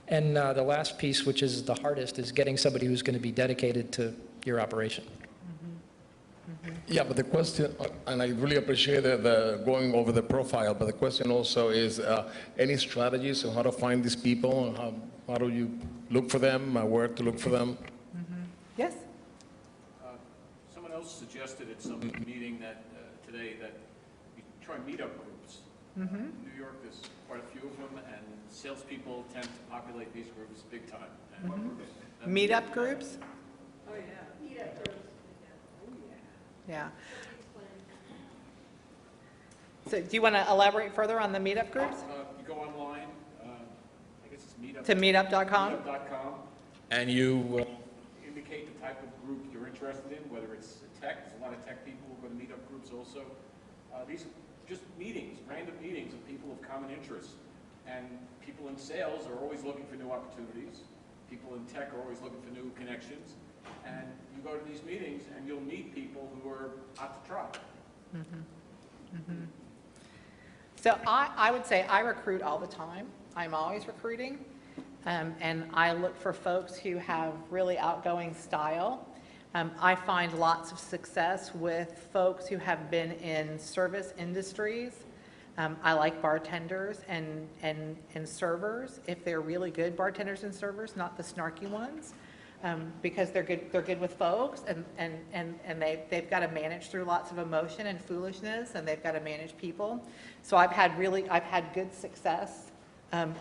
And the last piece, which is the hardest, is getting somebody who's going to be dedicated to your operation. Yeah, but the question, and I really appreciate the going over the profile, but the question also is any strategies on how to find these people, and how do you look for them, where to look for them? Yes? Someone else suggested at some meeting that today that you try meetup groups. In New York, there's quite a few of them, and salespeople tend to populate these groups big time. And Meetup groups? Meetup groups. Yeah. So do you want to elaborate further on the meetup groups? You go online, I guess it's meetup. To meetup.com? Meetup.com, and you indicate the type of group you're interested in, whether it's tech. There's a lot of tech people who go to meetup groups also. These are just meetings, random meetings of people of common interests. And people in sales are always looking for new opportunities. People in tech are always looking for new connections. And you go to these meetings and you'll meet people who are out to try. So I would say I recruit all the time. I'm always recruiting. And I look for folks who have really outgoing style. I find lots of success with folks who have been in service industries. I like bartenders and servers, if they're really good bartenders and servers, not the snarky ones, because they're good with folks, and they've got to manage through lots of emotion and foolishness, and they've got to manage people. So I've had good success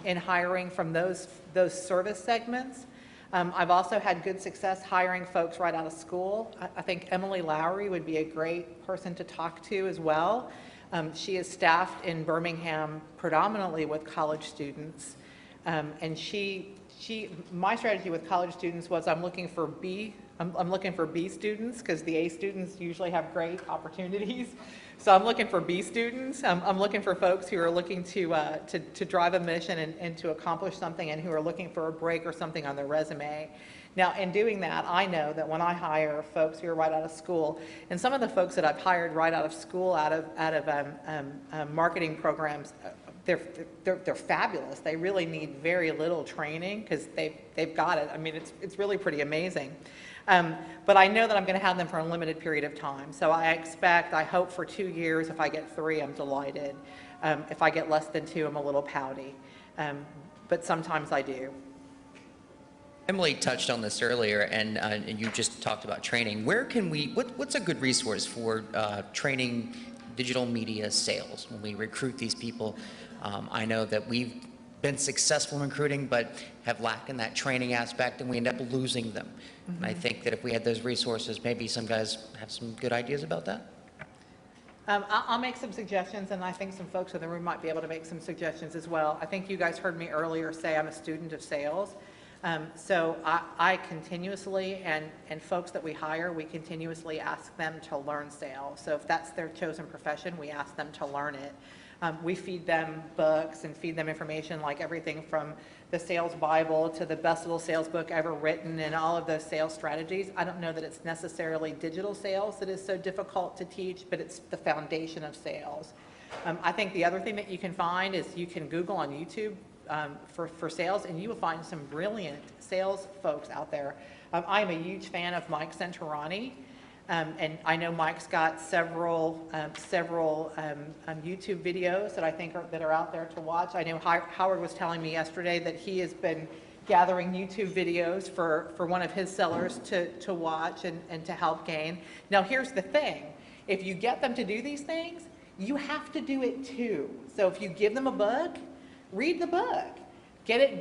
in hiring from those service segments. I've also had good success hiring folks right out of school. I think Emily Lowry would be a great person to talk to as well. She is staffed in Birmingham predominantly with college students. And my strategy with college students was I'm looking for B students, because the A students usually have great opportunities. So I'm looking for B students. I'm looking for folks who are looking to drive a mission and to accomplish something, and who are looking for a break or something on their resume. Now, in doing that, I know that when I hire folks who are right out of school, and some of the folks that I've hired right out of school, out of marketing programs, they're fabulous. They really need very little training, because they've got it. I mean, it's really pretty amazing. But I know that I'm going to have them for a limited period of time. So I hope for 2 years. If I get 3, I'm delighted. If I get less than 2, I'm a little pouty. But sometimes I do. Emily touched on this earlier, and you just talked about training. Where can what's a good resource for training digital media sales when we recruit these people? I know that we've been successful in recruiting, but have lacked in that training aspect, and we end up losing them. And I think that if we had those resources, maybe some guys have some good ideas about that. I'll make some suggestions, and I think some folks in the room might be able to make some suggestions as well. I think you guys heard me earlier say I'm a student of sales. So I continuously, and folks that we hire, we continuously ask them to learn sales. So if that's their chosen profession, we ask them to learn it. We feed them books and feed them information, like everything from the Sales Bible to the best little sales book ever written, and all of those sales strategies. I don't know that it's necessarily digital sales that is so difficult to teach, but it's the foundation of sales. I think the other thing that you can find is you can Google on YouTube for sales, and you will find some brilliant sales folks out there. I'm a huge fan of Mike Santorani, and I know Mike's got several YouTube videos that I think are out there to watch. I know Howard was telling me yesterday that he has been gathering YouTube videos for one of his sellers to watch and to help gain. Now, here's the thing. If you get them to do these things, you have to do it too. So if you give them a book, read the book.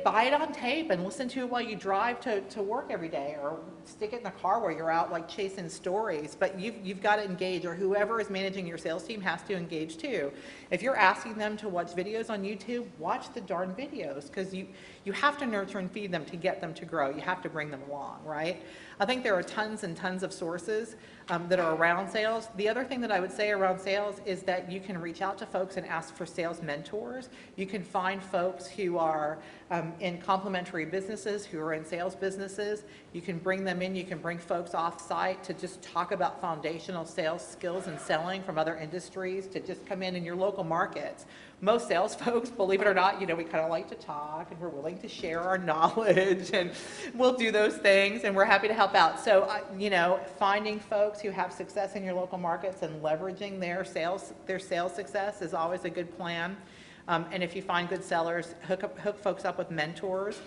Buy it on tape and listen to it while you drive to work every day, or stick it in the car while you're out like chasing stories. But you've got to engage, or whoever is managing your sales team has to engage too. If you're asking them to watch videos on YouTube, watch the darn videos, because you have to nurture and feed them to get them to grow. You have to bring them along, right? I think there are tons and tons of sources that are around sales. The other thing that I would say around sales is that you can reach out to folks and ask for sales mentors. You can find folks who are in complementary businesses, who are in sales businesses. You can bring them in. You can bring folks off-site to just talk about foundational sales skills and selling from other industries, to just come in your local markets. Most sales folks, believe it or not, we kind of like to talk, and we're willing to share our knowledge, and we'll do those things, and we're happy to help out. So, finding folks who have success in your local markets and leveraging their sales success is always a good plan. And if you find good sellers, hook folks up with mentors.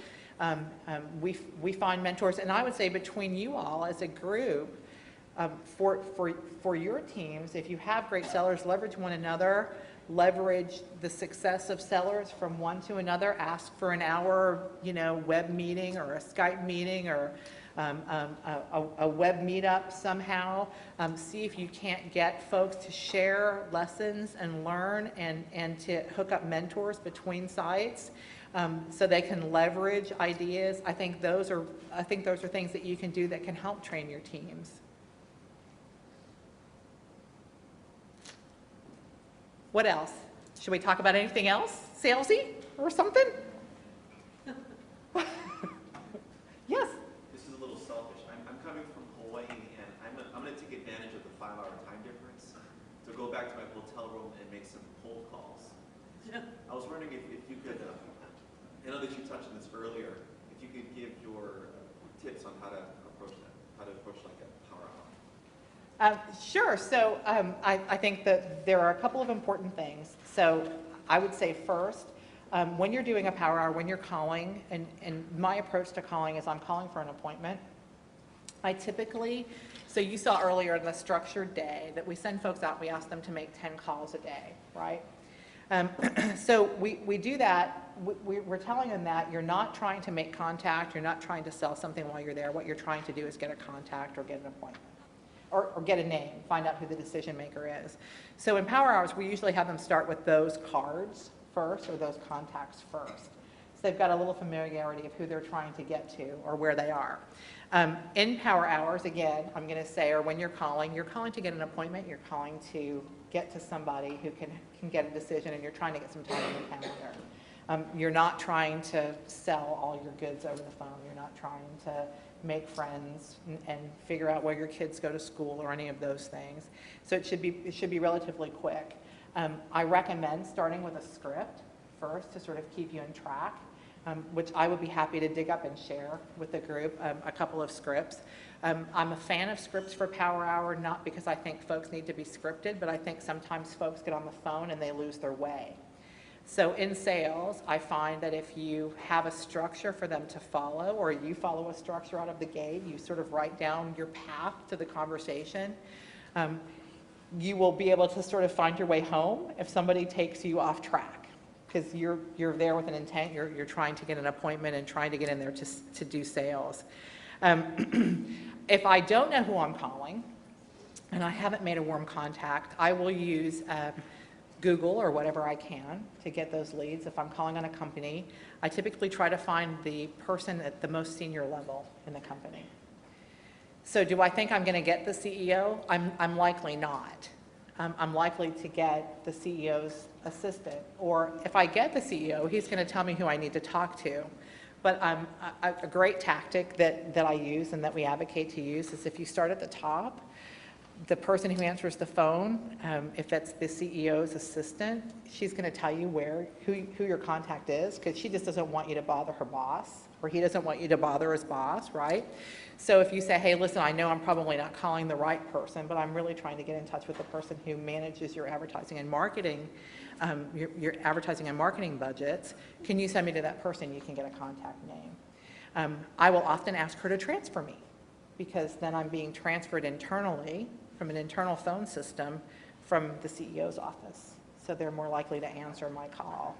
We find mentors, and I would say between you all as a group, for your teams, if you have great sellers, leverage one another. Leverage the success of sellers from one to another. Ask for an hour, web meeting or a Skype meeting, or a web meetup somehow. See if you can't get folks to share lessons and learn and to hook up mentors between sites so they can leverage ideas. I think those are things that you can do that can help train your teams. What else? Should we talk about anything else? Salesy or something? Yes? This is a little selfish. I'm coming from Hawaii, and I'm going to take advantage of the 5-hour time difference to go back to my hotel room and make some cold calls. I was wondering if you could, I know that you touched on this earlier, if you could give your tips on how to approach that, how to approach like a power hour. Sure. So I think that there are a couple of important things. So I would say first, when you're doing a power hour, when you're calling, and my approach to calling is I'm calling for an appointment. I typically, so you saw earlier in the structured day that we send folks out, we ask them to make 10 calls a day, right? So we do that, we're telling them that you're not trying to make contact, you're not trying to sell something while you're there. What you're trying to do is get a contact or get an appointment. Or get a name, find out who the decision maker is. So in power hours, we usually have them start with those cards first or those contacts first. So they've got a little familiarity of who they're trying to get to or where they are. In power hours, again, I'm going to say, or when you're calling to get an appointment, you're calling to get to somebody who can get a decision, and you're trying to get some time in the calendar. You're not trying to sell all your goods over the phone. You're not trying to make friends and figure out where your kids go to school or any of those things. So it should be relatively quick. I recommend starting with a script first to sort of keep you in track, which I would be happy to dig up and share with the group, a couple of scripts. I'm a fan of scripts for power hour, not because I think folks need to be scripted, but I think sometimes folks get on the phone and they lose their way. So in sales, I find that if you have a structure for them to follow, or you follow a structure out of the gate, you sort of write down your path to the conversation, you will be able to sort of find your way home if somebody takes you off track, because you're there with an intent, you're trying to get an appointment and trying to get in there to do sales. If I don't know who I'm calling, and I haven't made a warm contact, I will use Google or whatever I can to get those leads. If I'm calling on a company, I typically try to find the person at the most senior level in the company. So do I think I'm going to get the CEO? I'm likely not. I'm likely to get the CEO's assistant. Or if I get the CEO, he's going to tell me who I need to talk to. But a great tactic that I use and that we advocate to use is if you start at the top, the person who answers the phone, if that's the CEO's assistant, she's going to tell you who your contact is, because she just doesn't want you to bother her boss, or he doesn't want you to bother his boss, right? So if you say, hey, listen, I know I'm probably not calling the right person, but I'm really trying to get in touch with the person who manages your advertising and marketing, your advertising and marketing budgets, can you send me to that person? You can get a contact name. I will often ask her to transfer me, because then I'm being transferred internally from an internal phone system from the CEO's office. So they're more likely to answer my call.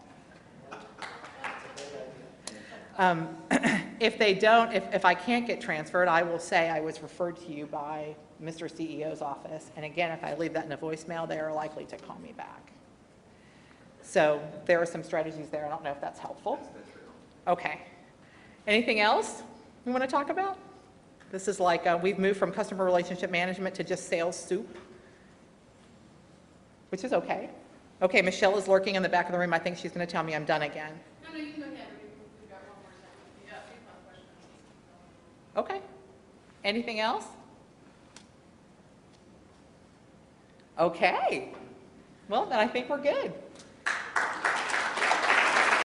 If they don't, if I can't get transferred, I will say I was referred to you by Mr. CEO's office. And again, if I leave that in a voicemail, they are likely to call me back. So there are some strategies there. I don't know if that's helpful. Okay. Anything else we want to talk about? This is like, we've moved from customer relationship management to just sales soup, which is okay. Okay, Michelle is lurking in the back of the room. I think she's going to tell me I'm done again. No, you can go ahead. We've got one more second. Yeah, a few questions. Okay. Anything else? Okay. Well, then I think we're good.